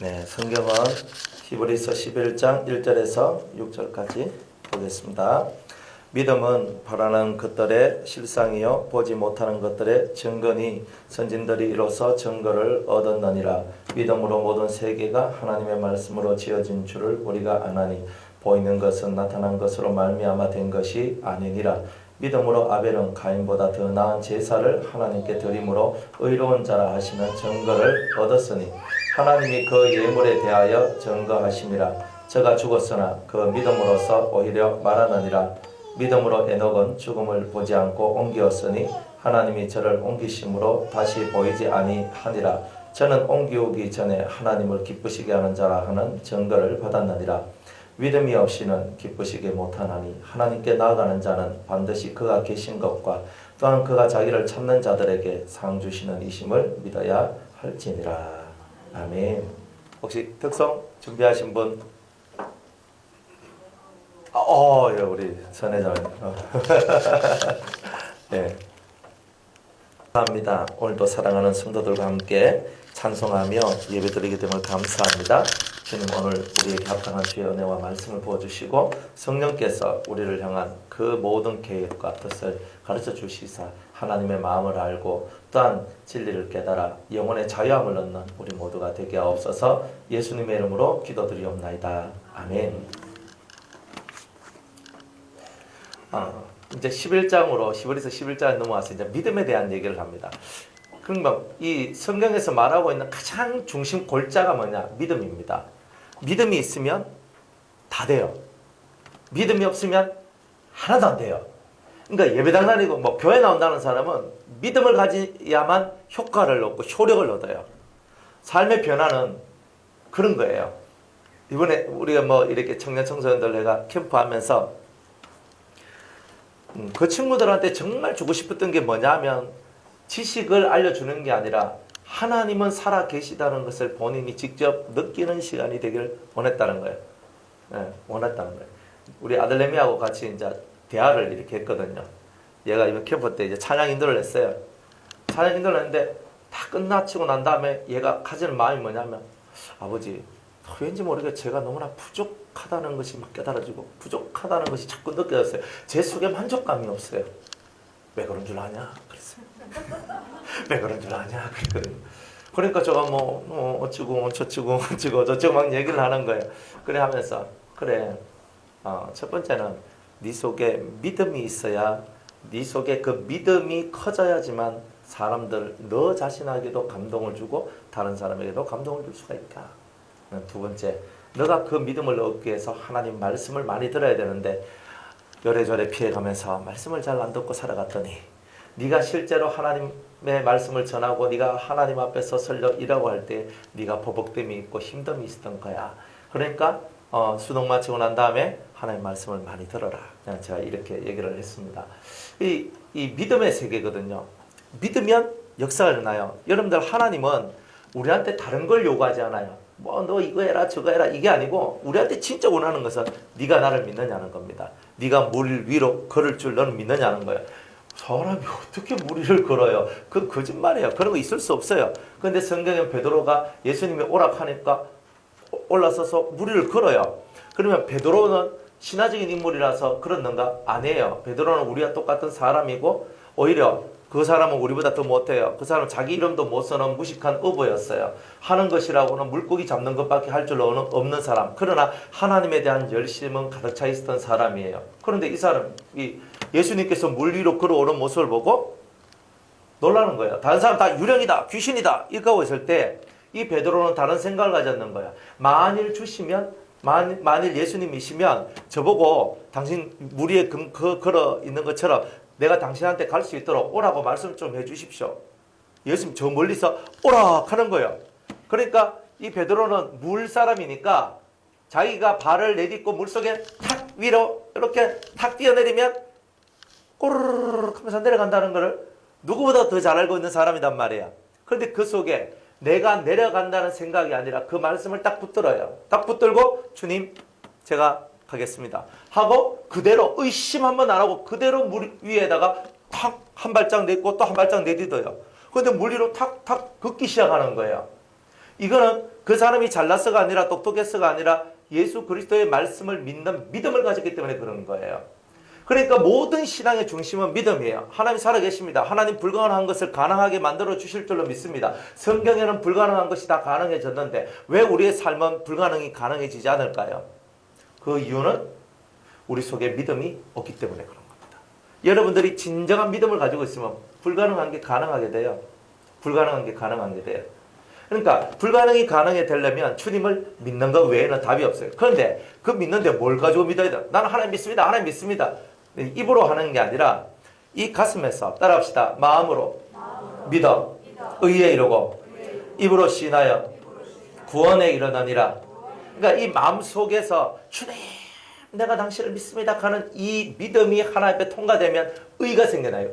네, 성경은 히브리서 11장 1절에서 6절까지 보겠습니다. 믿음은 바라는 것들의 실상이요 보지 못하는 것들의 증거니 선진들이 이로써 증거를 얻었느니라. 믿음으로 모든 세계가 하나님의 말씀으로 지어진 줄을 우리가 아나니 보이는 것은 나타난 것으로 말미암아 된 것이 아니니라. 믿음으로 아벨은 가인보다 더 나은 제사를 하나님께 드림으로 의로운 자라 하시는 증거를 얻었으니 하나님이 그 예물에 대하여 증거하심이라. 저가 죽었으나 그 믿음으로서 오히려 말하느니라. 믿음으로 에녹은 죽음을 보지 않고 옮기었으니 하나님이 저를 옮기심으로 다시 보이지 아니하니라. 저는 옮기우기 전에 하나님을 기쁘시게 하는 자라 하는 증거를 받았느니라. 믿음이 없이는 기쁘시게 못하나니 하나님께 나아가는 자는 반드시 그가 계신 것과 또한 그가 자기를 찾는 자들에게 상 주시는 이심을 믿어야 할지니라. 아멘. 혹시 특성 준비하신 분? 예, 우리 선회장님. 네. 감사합니다. 오늘도 사랑하는 성도들과 함께 찬송하며 예배드리게 됨을 감사합니다. 주님 오늘 우리에게 합당한 주의 은혜와 말씀을 부어주시고 성령께서 우리를 향한 그 모든 계획과 뜻을 가르쳐 주시사 하나님의 마음을 알고 또한 진리를 깨달아 영혼의 자유함을 얻는 우리 모두가 되게 하옵소서. 예수님의 이름으로 기도드리옵나이다. 아멘. 이제 11장으로 히브리서 11장에 넘어와서 이제 믿음에 대한 얘기를 합니다. 그러면 이 성경에서 말하고 있는 가장 중심 골자가 뭐냐? 믿음입니다. 믿음이 있으면 다 돼요. 믿음이 없으면 하나도 안 돼요. 그러니까 예배당 다니고 뭐 교회 나온다는 사람은 믿음을 가져야만 효과를 얻고 효력을 얻어요. 삶의 변화는 그런 거예요. 이번에 우리가 뭐 이렇게 청년 청소년들 내가 캠프하면서 그 친구들한테 정말 주고 싶었던 게 뭐냐면 지식을 알려주는 게 아니라 하나님은 살아 계시다는 것을 본인이 직접 느끼는 시간이 되길 원했다는 거예요. 네, 원했다는 거예요. 우리 아들내미하고 같이 이제 대화를 이렇게 했거든요. 얘가 이번 캠프 때 이제 찬양 인도를 했어요. 찬양 인도를 했는데 다 끝나치고 난 다음에 얘가 가지는 마음이 뭐냐면 아버지 왠지 모르게 제가 너무나 부족하다는 것이 막 깨달아지고 부족하다는 것이 자꾸 느껴졌어요. 제 속에 만족감이 없어요. 왜 그런 줄 아냐? 그랬어요. 왜 그런 줄 아냐? 그랬거든요. 그러니까 제가 어쩌고 저쩌고 막 얘기를 하는 거예요. 그래 하면서 그래 첫 번째는 네 속에 믿음이 있어야 네 속에 그 믿음이 커져야지만 사람들 너 자신에게도 감동을 주고 다른 사람에게도 감동을 줄 수가 있다. 두 번째, 너가 그 믿음을 얻기 위해서 하나님 말씀을 많이 들어야 되는데 요래저래 피해가면서 말씀을 잘 안 듣고 살아갔더니 네가 실제로 하나님의 말씀을 전하고 네가 하나님 앞에 서서 일하고 할 때 네가 버벅됨이 있고 힘듦이 있었던 거야. 그러니까 수능 마치고 난 다음에 하나님 말씀을 많이 들어라. 제가 이렇게 얘기를 했습니다. 이 믿음의 세계거든요. 믿으면 역사가 일어나요. 여러분들 하나님은 우리한테 다른 걸 요구하지 않아요. 뭐 너 이거 해라 저거 해라 이게 아니고 우리한테 진짜 원하는 것은 네가 나를 믿느냐는 겁니다. 네가 물 위로 걸을 줄 너는 믿느냐는 거예요. 사람이 어떻게 물 위를 걸어요? 그건 거짓말이에요. 그런 거 있을 수 없어요. 그런데 성경에 베드로가 예수님이 오락하니까 올라서서 물 위를 걸어요. 그러면 베드로는 신화적인 인물이라서 그렇는가? 아니에요. 베드로는 우리와 똑같은 사람이고 오히려 그 사람은 우리보다 더 못해요. 그 사람은 자기 이름도 못 쓰는 무식한 어부였어요. 하는 것이라고는 물고기 잡는 것밖에 할 줄 없는 사람. 그러나 하나님에 대한 열심은 가득 차 있었던 사람이에요. 그런데 이 사람이 예수님께서 물 위로 걸어오는 모습을 보고 놀라는 거예요. 다른 사람 다 유령이다, 귀신이다 이렇게 하고 있을 때 이 베드로는 다른 생각을 가졌는 거예요. 만일 주시면 만일 예수님이시면 저보고 당신 물 위에 걸어 있는 것처럼 내가 당신한테 갈 수 있도록 오라고 말씀 좀 해주십시오. 예수님 저 멀리서 오라 하는 거예요. 그러니까 이 베드로는 물 사람이니까 자기가 발을 내딛고 물속에 탁 위로 이렇게 탁 뛰어내리면 꼬르르르 하면서 내려간다는 것을 누구보다 더 잘 알고 있는 사람이란 말이에요. 그런데 그 속에 내가 내려간다는 생각이 아니라 그 말씀을 딱 붙들어요. 딱 붙들고 주님 제가 가겠습니다 하고 그대로 의심 한번 안 하고 그대로 물 위에다가 탁 한 발짝 내딛고 또 한 발짝 내딛어요. 그런데 물 위로 탁탁 걷기 시작하는 거예요. 이거는 그 사람이 잘났어가 아니라 똑똑했어가 아니라 예수 그리스도의 말씀을 믿는 믿음을 가졌기 때문에 그런 거예요. 그러니까 모든 신앙의 중심은 믿음이에요. 하나님 살아계십니다. 하나님 불가능한 것을 가능하게 만들어 주실 줄로 믿습니다. 성경에는 불가능한 것이 다 가능해졌는데 왜 우리의 삶은 불가능이 가능해지지 않을까요? 그 이유는 우리 속에 믿음이 없기 때문에 그런 겁니다. 여러분들이 진정한 믿음을 가지고 있으면 불가능한 게 가능하게 돼요. 불가능한 게 가능하게 돼요. 그러니까 불가능이 가능해 되려면 주님을 믿는 것 외에는 답이 없어요. 그런데 그 믿는데 뭘 가지고 믿어야 돼? 나는 하나님 믿습니다. 하나님 믿습니다. 입으로 하는 게 아니라 이 가슴에서 따라합시다. 마음으로 믿어 의에 이르고 입으로 시인하여 구원에 이르느니라. 그러니까 이 마음 속에서 주님 내가 당신을 믿습니다 하는 이 믿음이 하나님 앞에 통과되면 의가 생겨나요.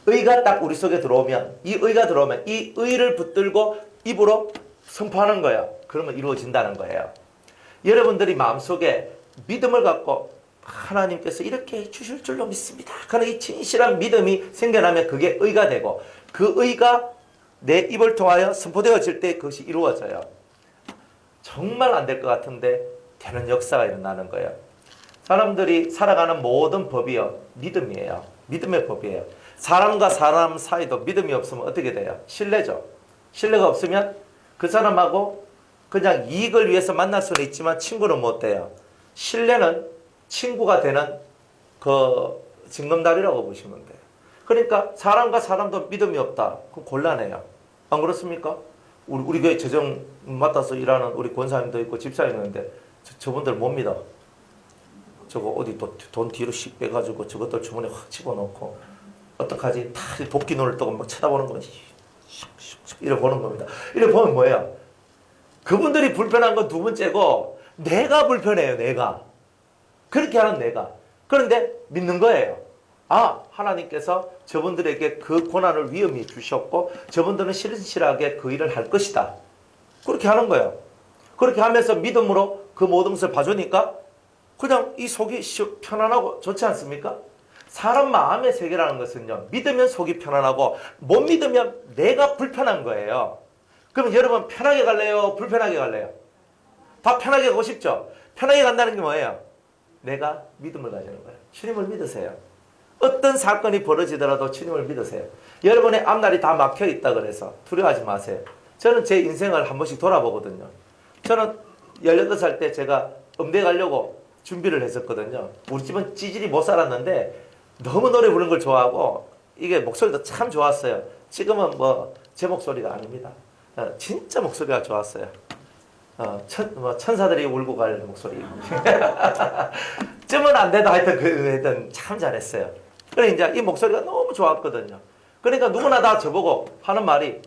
의가 딱 우리 속에 들어오면 이 의가 들어오면 이 의를 붙들고 입으로 선포하는 거예요. 그러면 이루어진다는 거예요. 여러분들이 마음속에 믿음을 갖고 하나님께서 이렇게 주실 줄로 믿습니다 하는 이 진실한 믿음이 생겨나면 그게 의가 되고 그 의가 내 입을 통하여 선포되어질 때 그것이 이루어져요. 정말 안 될 것 같은데 되는 역사가 일어나는 거예요. 사람들이 살아가는 모든 법이요 믿음이에요. 믿음의 법이에요. 사람과 사람 사이도 믿음이 없으면 어떻게 돼요? 신뢰죠. 신뢰가 없으면 그 사람하고 그냥 이익을 위해서 만날 수는 있지만 친구는 못 돼요. 신뢰는 친구가 되는 그 징검다리라고 보시면 돼요. 그러니까 사람과 사람도 믿음이 없다. 그럼 곤란해요. 안 그렇습니까? 우리 교회 재정 맡아서 일하는 우리 권사님도 있고 집사님도 있는데 저분들 못 믿어. 저거 어디 또 돈 뒤로 씩 빼가지고 저것들 주머니에 확 집어넣고 어떡하지? 다 도끼 눈을 뜨고 막 쳐다보는 거지. 이래 보는 겁니다. 이래 보면 뭐예요? 그분들이 불편한 건 두 번째고 내가 불편해요. 내가. 그렇게 하는 내가. 그런데 믿는 거예요. 아, 하나님께서 저분들에게 그 고난을 위험히 주셨고 저분들은 신실하게 그 일을 할 것이다. 그렇게 하는 거예요. 그렇게 하면서 믿음으로 그 모든 것을 봐주니까 그냥 이 속이 편안하고 좋지 않습니까? 사람 마음의 세계라는 것은요. 믿으면 속이 편안하고 못 믿으면 내가 불편한 거예요. 그럼 여러분 편하게 갈래요? 불편하게 갈래요? 다 편하게 가고 싶죠? 편하게 간다는 게 뭐예요? 내가 믿음을 가지는 거예요. 주님을 믿으세요. 어떤 사건이 벌어지더라도 주님을 믿으세요. 여러분의 앞날이 다 막혀있다 그래서 두려워하지 마세요. 저는 제 인생을 한 번씩 돌아보거든요. 저는 18살 때 제가 음대 가려고 준비를 했었거든요. 우리 집은 찌질이 못 살았는데 너무 노래 부르는 걸 좋아하고 이게 목소리도 참 좋았어요. 지금은 뭐 제 목소리가 아닙니다. 진짜 목소리가 좋았어요. 천사들이 울고 갈 목소리. 쯤은 안 돼도 하여튼 참 잘했어요. 그래 이제 이 목소리가 너무 좋았거든요. 그러니까 누구나 다 저보고 하는 말이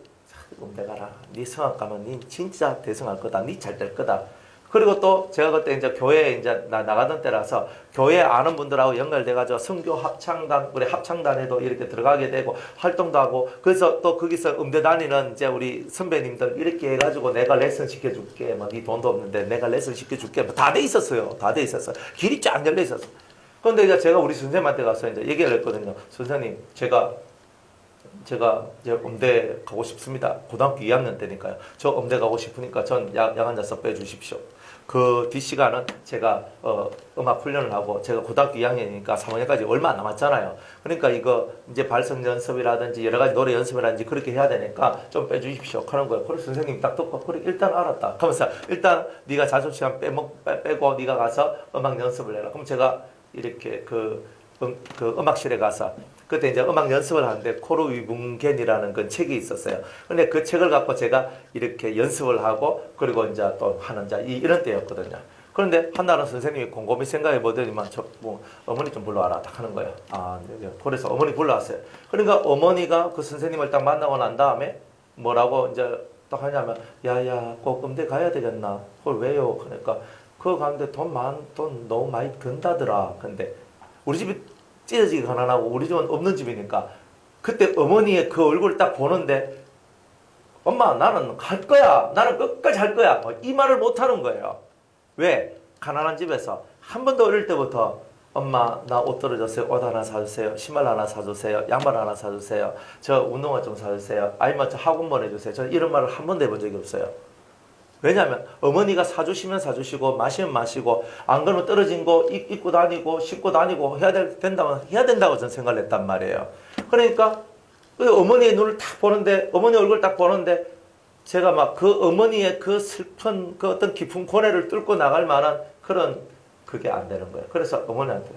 음대 가라. 네 성악 가면 네 진짜 대성할 거다. 네 잘 될 거다. 그리고 또 제가 그때 이제 교회에 이제 나가던 때라서 교회 아는 분들하고 연결돼가지고 선교 합창단, 우리 합창단에도 이렇게 들어가게 되고 활동도 하고 그래서 또 거기서 음대 다니는 이제 우리 선배님들 이렇게 해가지고 내가 레슨 시켜줄게. 뭐 네 돈도 없는데 내가 레슨 시켜줄게. 뭐 다 돼 있었어요. 다 돼 있었어요. 길이 쫙 열려 있었어. 그런데 이제 제가 우리 선생님한테 가서 이제 얘기를 했거든요. 선생님, 제가 음대 가고 싶습니다. 고등학교 2학년 때니까요. 저 음대 가고 싶으니까 전 약 한 녀석 빼주십시오. 그 뒷시간은 제가 음악 훈련을 하고 제가 고등학교 2학년이니까 3학년까지 얼마 안 남았잖아요. 그러니까 이거 이제 발성 연습이라든지 여러 가지 노래 연습이라든지 그렇게 해야 되니까 좀 빼주십시오 하는 거예요. 그래서 선생님이 딱 듣고 그래 일단 알았다. 그러면서 일단 네가 자습시간 빼고 네가 가서 음악 연습을 해라. 그럼 제가 이렇게 그 음악실에 가서 그때 이제 음악 연습을 하는데 코르 위문겐이라는 그 책이 있었어요. 근데 그 책을 갖고 제가 이렇게 연습을 하고 그리고 이제 또 하는 이런 때였거든요. 그런데 한날은 선생님이 곰곰이 생각해 보더니만 어머니 좀 불러와라 딱 하는 거예요. 그래서 어머니 불러왔어요. 그러니까 어머니가 그 선생님을 딱 만나고 난 다음에 뭐라고 이제 딱 하냐면 야야 꼭 음대 가야 되겠나? 그걸 왜요? 그러니까 그거 가는데 돈 너무 많이 든다더라. 근데 우리 집이 찢어지게 가난하고 우리 집은 없는 집이니까 그때 어머니의 그 얼굴을 딱 보는데 엄마 나는 갈 거야. 나는 끝까지 할 거야. 이 말을 못하는 거예요. 왜? 가난한 집에서 한 번도 어릴 때부터 엄마 나 옷 떨어졌어요. 옷 하나 사주세요. 신발 하나 사주세요. 양말 하나 사주세요. 저 운동화 좀 사주세요. 아니면 저 학원 보내주세요. 저는 이런 말을 한 번도 해본 적이 없어요. 왜냐하면 어머니가 사주시면 사주시고 마시면 마시고 안 그러면 떨어진 거 입고 다니고 신고 다니고 된다면 해야 된다고 저는 생각을 했단 말이에요. 그러니까 어머니의 눈을 딱 보는데 어머니 얼굴 딱 보는데 제가 막 그 어머니의 그 슬픈 그 어떤 깊은 고뇌를 뚫고 나갈 만한 그런 그게 안 되는 거예요. 그래서 어머니한테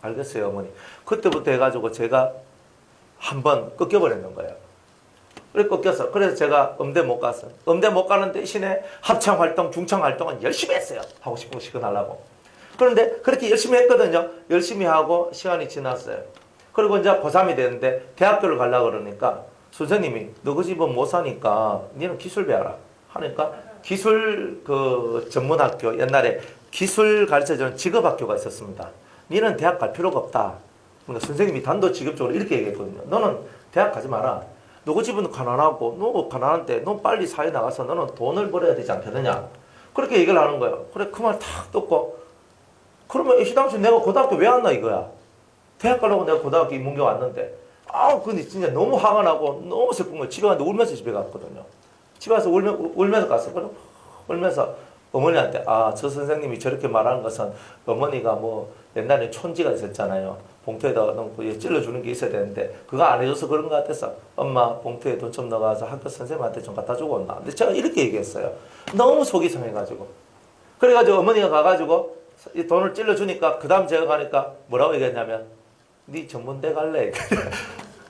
알겠어요 어머니. 그때부터 해가지고 제가 한번 꺾여버리는 거예요. 그래 꺾여서 그래서 제가 음대 못 갔어요. 음대 못 가는 대신에 합창 활동, 중창 활동은 열심히 했어요. 하고 싶은 거 시켜달라고. 그런데 그렇게 열심히 했거든요. 열심히 하고 시간이 지났어요. 그리고 이제 고3이 됐는데 대학교를 가려고 그러니까 선생님이 너 그 집은 못 사니까 니는 기술 배워라 하니까 기술 그 전문학교 옛날에 기술 가르쳐주는 직업학교가 있었습니다. 니는 대학 갈 필요가 없다. 그러니까 선생님이 단도직입적으로 이렇게 얘기했거든요. 너는 대학 가지 마라. 너 그 집은 가난하고 너 가난한데 너 빨리 사회 나가서 너는 돈을 벌어야 되지 않겠느냐. 그렇게 얘기를 하는 거예요. 그래 그 말 탁 듣고 그러면 이 당시 내가 고등학교 왜 왔나 이거야. 대학 가려고 내가 고등학교 인문계 왔는데 근데 진짜 너무 화가 나고 너무 슬픈 거예요. 집에 갔는데 울면서 집에 갔거든요. 집에 가서 울면서 갔어요. 울면서 어머니한테 저 선생님이 저렇게 말하는 것은 어머니가 뭐 옛날에 촌지가 있었잖아요. 봉투에다 넣고 찔러주는 게 있어야 되는데 그거 안 해줘서 그런 것 같아서 엄마 봉투에 돈 좀 넣어가서 학교 선생님한테 좀 갖다 주고 온나. 근데 제가 이렇게 얘기했어요. 너무 속이 상해가지고. 그래가지고 어머니가 가가지고 이 돈을 찔러주니까 그 다음 제가 가니까 뭐라고 얘기했냐면 네 전문대 갈래?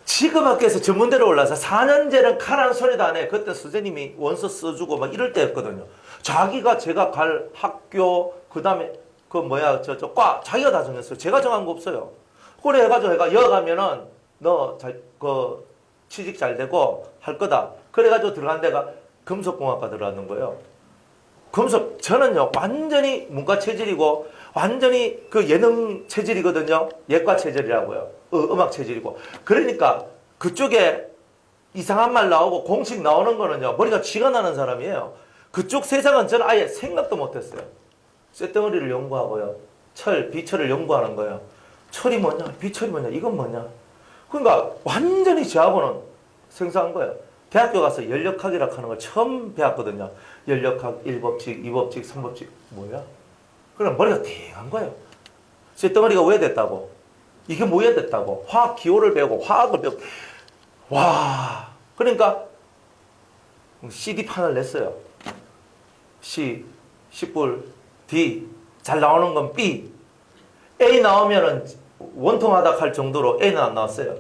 지금 학교에서 전문대로 올라서 4년제는 가라는 소리도 안 해. 그때 선생님이 원서 써주고 막 이럴 때였거든요. 자기가 제가 갈 학교 그 다음에 과 자기가 다 정했어요. 제가 정한 거 없어요. 그래 해가지고 내가 여가면은 너 취직 잘 되고 할 거다. 그래가지고 들어간 데가 금속공학과 들어가는 거예요. 저는요 완전히 문과 체질이고 완전히 그 예능 체질이거든요. 예과 체질이라고요. 음악 체질이고. 그러니까 그쪽에 이상한 말 나오고 공식 나오는 거는요 머리가 쥐가 나는 사람이에요. 그쪽 세상은 저는 아예 생각도 못했어요. 쇳덩어리를 연구하고요. 비철을 연구하는 거예요. 철이 뭐냐, 비철이 뭐냐, 이건 뭐냐. 그러니까 완전히 저하고는 생소한 거예요. 대학교 가서 연력학이라고 하는 걸 처음 배웠거든요. 연력학 1법칙, 2법칙, 3법칙 뭐야? 그럼 머리가 띵한 거예요. 쇳덩어리가 왜 됐다고? 이게 뭐야 됐다고? 화학 기호를 배우고 화학을 배우고 와 그러니까 CD판을 냈어요. C, C불, D 잘 나오는 건 B A 나오면은 원통하다 할 정도로 A는 안 나왔어요.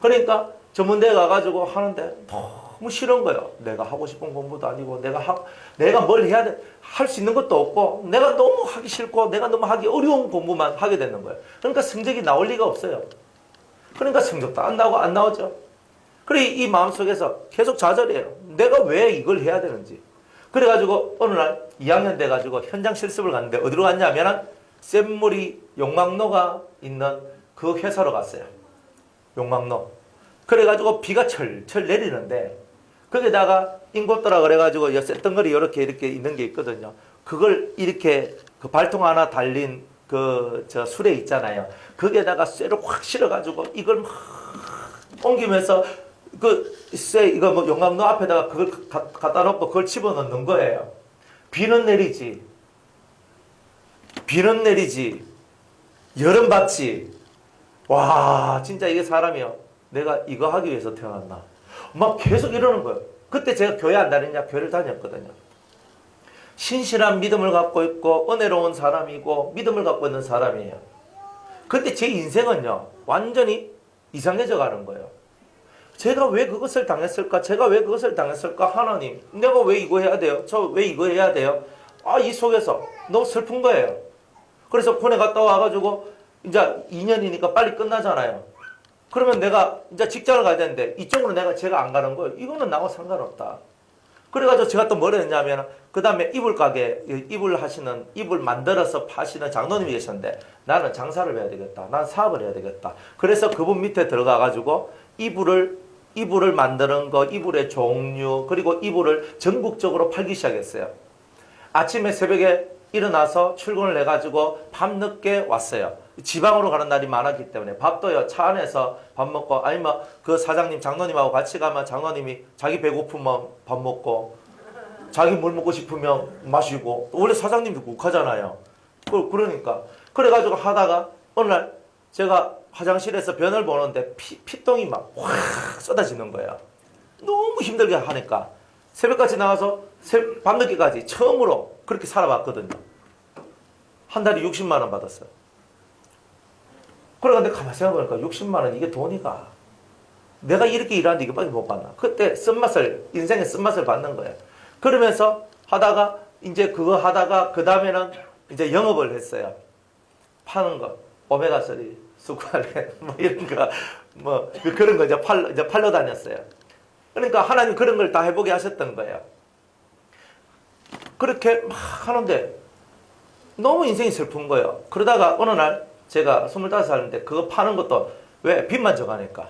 그러니까 전문대에 가가지고 하는데 너무 싫은 거예요. 내가 하고 싶은 공부도 아니고 내가 뭘 해야 돼 할 수 있는 것도 없고 내가 너무 하기 싫고 내가 너무 하기 어려운 공부만 하게 되는 거예요. 그러니까 성적이 나올 리가 없어요. 그러니까 성적도 안 나오죠. 그래 이 마음속에서 계속 좌절해요. 내가 왜 이걸 해야 되는지. 그래가지고 어느 날 2학년 돼가지고 현장 실습을 갔는데 어디로 갔냐면 샘물이 용광로가 있는 그 회사로 갔어요. 용광로. 그래가지고 비가 철철 내리는데 거기다가 인고도라 그래가지고 쇳덩어리 이렇게 있는 게 있거든요. 그걸 이렇게 그 발통 하나 달린 수레 있잖아요. 거기에다가 쇠를 확 실어가지고 이걸 막 옮기면서 이거 뭐 용광로 앞에다가 그걸 갖다 놓고 그걸 집어넣는 거예요. 비는 내리지. 여름 받지. 와, 진짜 이게 사람이요. 내가 이거 하기 위해서 태어났나. 막 계속 이러는 거예요. 그때 제가 교회 안 다녔냐? 교회를 다녔거든요. 신실한 믿음을 갖고 있고 은혜로운 사람이고 믿음을 갖고 있는 사람이에요. 근데 제 인생은요. 완전히 이상해져 가는 거예요. 제가 왜 그것을 당했을까? 하나님, 내가 왜 이거 해야 돼요? 저 왜 이거 해야 돼요? 이 속에서 너무 슬픈 거예요. 그래서 군에 갔다 와가지고 이제 2년이니까 빨리 끝나잖아요. 그러면 내가 이제 직장을 가야 되는데 이쪽으로 제가 안 가는 거예요. 이거는 나하고 상관없다. 그래가지고 제가 또 뭘 했냐면 그 다음에 이불 만들어서 파시는 장로님이 계셨는데 나는 장사를 해야 되겠다. 난 사업을 해야 되겠다. 그래서 그분 밑에 들어가가지고 이불을 만드는 거, 이불의 종류, 그리고 이불을 전국적으로 팔기 시작했어요. 아침에 새벽에 일어나서 출근을 해가지고 밤늦게 왔어요. 지방으로 가는 날이 많았기 때문에 밥도요 차 안에서 밥 먹고 아니면 그 사장님 장로님하고 같이 가면 장로님이 자기 배고프면 밥 먹고 자기 물 먹고 싶으면 마시고 원래 사장님도 욱하잖아요. 그러니까 그래가지고 하다가 어느 날 제가 화장실에서 변을 보는데 피똥이 막 확 쏟아지는 거예요. 너무 힘들게 하니까 새벽까지 나가서 밤늦게까지 처음으로 그렇게 살아봤거든요. 한 달에 60만 원 받았어요. 그러니까 가만히 생각해보니까 60만 원 이게 돈이가. 내가 이렇게 일하는데 이거밖에 못 받나. 그때 인생의 쓴맛을 받는 거예요. 그러면서 하다가 이제 그거 하다가 그 다음에는 이제 영업을 했어요. 파는 거, 오메가3, 수쿠알렌 뭐 이런 거, 뭐 그런 거 이제 팔러 다녔어요. 그러니까 하나님 그런 걸 다 해보게 하셨던 거예요. 그렇게 막 하는데 너무 인생이 슬픈 거예요. 그러다가 어느 날 제가 25살인데 그거 파는 것도 왜 빚만 져가니까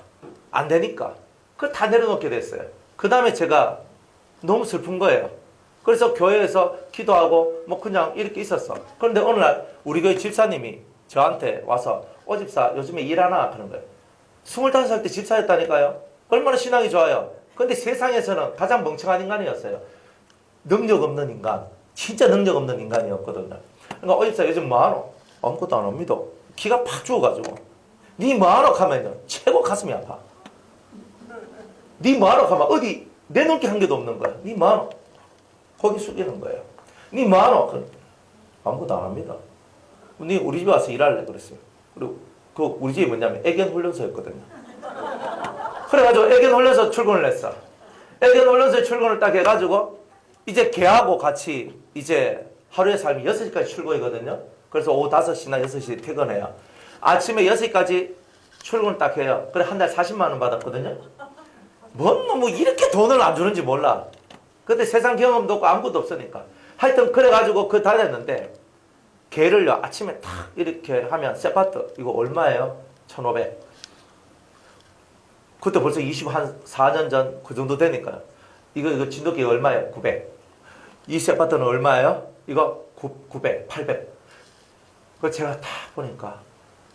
안 되니까 그걸 다 내려놓게 됐어요. 그 다음에 제가 너무 슬픈 거예요. 그래서 교회에서 기도하고 뭐 그냥 이렇게 있었어. 그런데 어느 날 우리 교회 집사님이 저한테 와서 집사 요즘에 일하나 하는 거예요. 25살 때 집사였다니까요. 얼마나 신앙이 좋아요. 근데 세상에서는 가장 멍청한 인간이었어요. 능력 없는 인간, 진짜 능력 없는 인간이었거든요. 그러니까 집사 요즘 뭐하노? 아무것도 안 합니다. 기가 팍 죽어가지고 니 뭐하노 하면요 최고 가슴이 아파. 니 뭐하노 하면 어디 내놓을 게 한 개도 없는 거야. 니 뭐하노? 고개 숙이는 거예요. 니 뭐하노? 아무것도 안 합니다. 니 우리 집에 와서 일할래 그랬어요. 그리고 그 우리 집이 뭐냐면 애견 훈련소였거든요. 그래가지고 애견 훈련소 출근을 했어. 애견 훈련소에 출근을 딱 해가지고 이제 걔하고 같이 이제 하루의 삶이 6시까지 출근이거든요. 그래서 오후 5시나 6시 퇴근해요. 아침에 6시까지 출근을 딱 해요. 그래 한 달 40만 원 받았거든요. 뭐 이렇게 돈을 안 주는지 몰라. 그때 세상 경험도 없고 아무것도 없으니까. 하여튼 그래가지고 그 다녔는데 걔를요 아침에 탁 이렇게 하면 세파트 이거 얼마예요? 1,500. 그때 벌써 24년 전 그 정도 되니까요. 이거 진돗개 얼마예요? 900. 이 세파트는 얼마예요? 이거 900, 800. 그 제가 다 보니까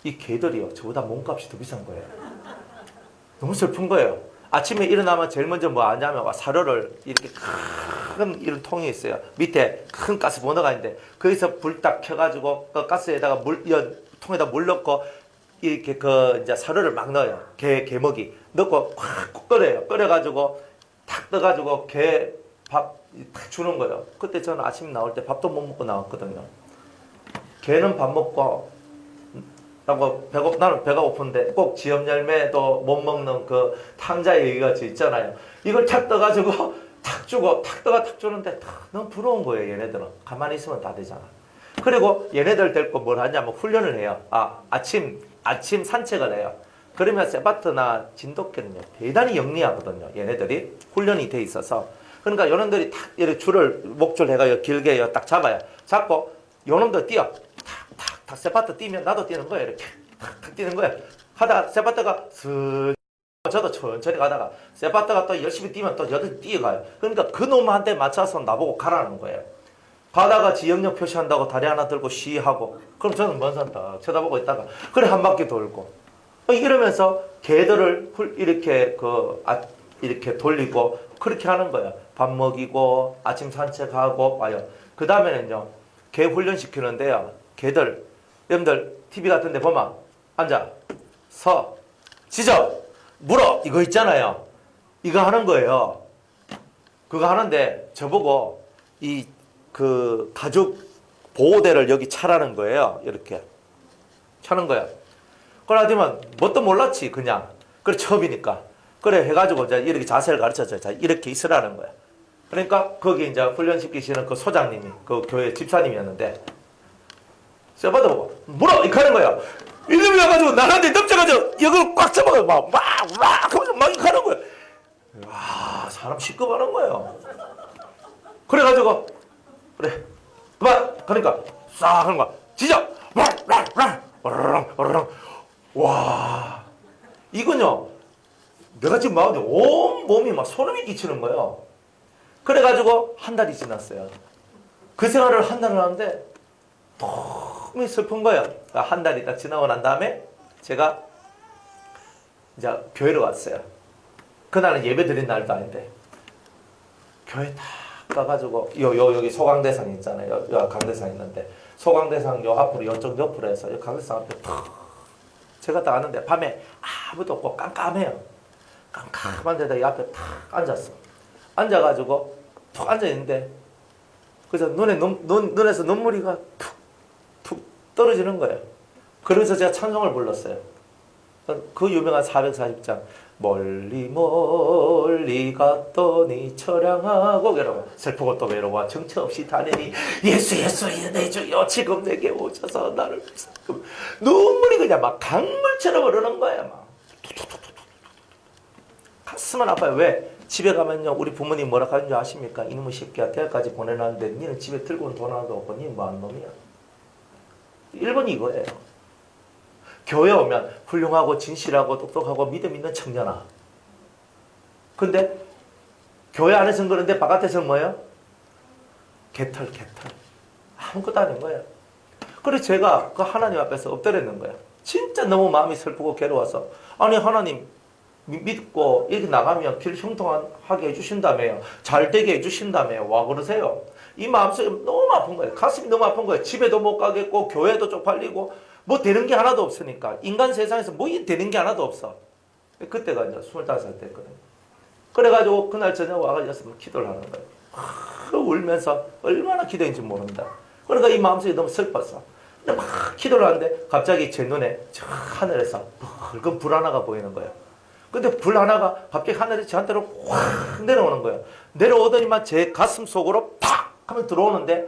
이 개들이요 저보다 몸값이 더 비싼 거예요. 너무 슬픈 거예요. 아침에 일어나면 제일 먼저 뭐 하냐면 사료를 이렇게 큰 이런 통이 있어요. 밑에 큰 가스 버너가 있는데 거기서 불 딱 켜가지고 그 가스에다가 통에다 물 넣고 이렇게 그 이제 사료를 막 넣어요. 개먹이 넣고 확 끓여요. 끓여가지고 탁 떠가지고 개 밥 탁 주는 거예요. 그때 저는 아침 나올 때 밥도 못 먹고 나왔거든요. 개는 밥 먹고 라고 나는 배가 고픈데 꼭 지엽 열매도 못 먹는 그 탕자의 얘기가 있잖아요. 이걸 탁 떠가지고 탁 주고 탁 떠가 탁 주는데 너무 부러운 거예요. 얘네들은 가만히 있으면 다 되잖아. 그리고 얘네들 데리고 뭘 하냐면 훈련을 해요. 아침 산책을 해요. 그러면 세바트나 진돗개는요 대단히 영리하거든요. 얘네들이 훈련이 돼 있어서 그러니까 요놈들이 탁 이렇게 목줄 해가 길게 딱 잡아요. 잡고 요놈들 뛰어. 탁 세파트 뛰면 나도 뛰는 거예요. 이렇게 탁 뛰는 거예요. 하다가 세파트가 저도 천천히 가다가 세파트가 또 열심히 뛰면 또 여덟 뛰어가요. 그러니까 그 놈한테 맞춰서 나보고 가라는 거예요. 가다가 지역력 표시한다고 다리 하나 들고 쉬하고 그럼 저는 먼 산 딱 쳐다보고 있다가 그래 한 바퀴 돌고 이러면서 개들을 이렇게 이렇게 돌리고 그렇게 하는 거예요. 밥 먹이고 아침 산책하고 와요. 그 다음에는요 개 훈련 시키는데요. 개들 여러분들 TV 같은 데 보면 앉아 서 지져 물어 이거 있잖아요. 이거 하는 거예요. 그거 하는데 저보고 그 가죽 보호대를 여기 차라는 거예요. 이렇게 차는 거야. 그러지만 뭣도 몰랐지 그냥. 그래 처음이니까. 그래 해가지고 이제 이렇게 자세를 가르쳐줘요. 자 이렇게 있으라는 거야. 그러니까 거기 이제 훈련시키시는 그 소장님이 그 교회 집사님이었는데 세바드 보고 물어 이렇게 하는 거야. 이놈이 와가지고 나한테 넘쳐가지고 이걸 꽉 잡아가지고 막 하면서 막 이렇게 하는 거야. 와 사람 시급하는 거예요. 그래가지고 그래 그만 그러니까 싹 하는 거야. 지져 와 이건요 내가 지금 막 온 몸이 막 소름이 끼치는 거예요. 그래가지고 한 달이 지났어요. 그 생활을 한 달을 하는데 너무 슬픈 거예요. 한 달이 딱 지나고 난 다음에 제가 이제 교회로 왔어요. 그날은 예배 드린 날도 아닌데 교회 딱 가가지고 여기 소강대상 있잖아요. 요 강대상 있는데 소강대상 요 앞으로 요쪽 옆으로 해서 요 강대상 앞에 탁 제가 딱 아는데 밤에 아무도 없고 깜깜해요. 깜깜한 데다 이 앞에 탁 앉았어. 앉아가지고 툭 앉아있는데 그래서 눈에서 눈물이 툭 떨어지는 거예요. 그래서 제가 찬송을 불렀어요. 그 유명한 440장 멀리 멀리 갔더니 처량하고 외로워 슬프고 또 외로워 정처 없이 다니니 예수 내 주여 지금 내게 오셔서 나를 눈물이 그냥 막 강물처럼 흐르는 거야. 막 가슴은 아파요. 왜? 집에 가면요 우리 부모님 뭐라 하는 줄 아십니까? 이놈의 새끼야 대학까지 보내놨는데 니는 집에 들고 온 돈 하나도 없고 니는 뭐하는 놈이야. 1번이 이거예요. 교회 오면 훌륭하고 진실하고 똑똑하고 믿음 있는 청년아. 근데 교회 안에서는 그런데 바깥에서는 뭐예요? 개털. 아무것도 아닌 거예요. 그래서 제가 그 하나님 앞에서 엎드렸는 거예요. 진짜 너무 마음이 슬프고 괴로워서 아니 하나님 믿고 이렇게 나가면 길 형통하게 해주신다며요. 잘 되게 해주신다며요. 와 그러세요? 이 마음속이 너무 아픈 거예요. 가슴이 너무 아픈 거예요. 집에도 못 가겠고 교회도 쪽팔리고 뭐 되는 게 하나도 없으니까 인간 세상에서 뭐 되는 게 하나도 없어. 그때가 이제 25살 때였거든요. 그래가지고 그날 저녁 와가지고 기도를 하는 거예요. 울면서 얼마나 기도했는지 모른다. 그러니까 이 마음속이 너무 슬펐어. 근데 막 기도를 하는데 갑자기 제 눈에 저 하늘에서 붉은 불 하나가 보이는 거예요. 근데 불 하나가 갑자기 하늘에 저한테로 확 내려오는 거예요. 내려오더니만 제 가슴 속으로 팍 하면 들어오는데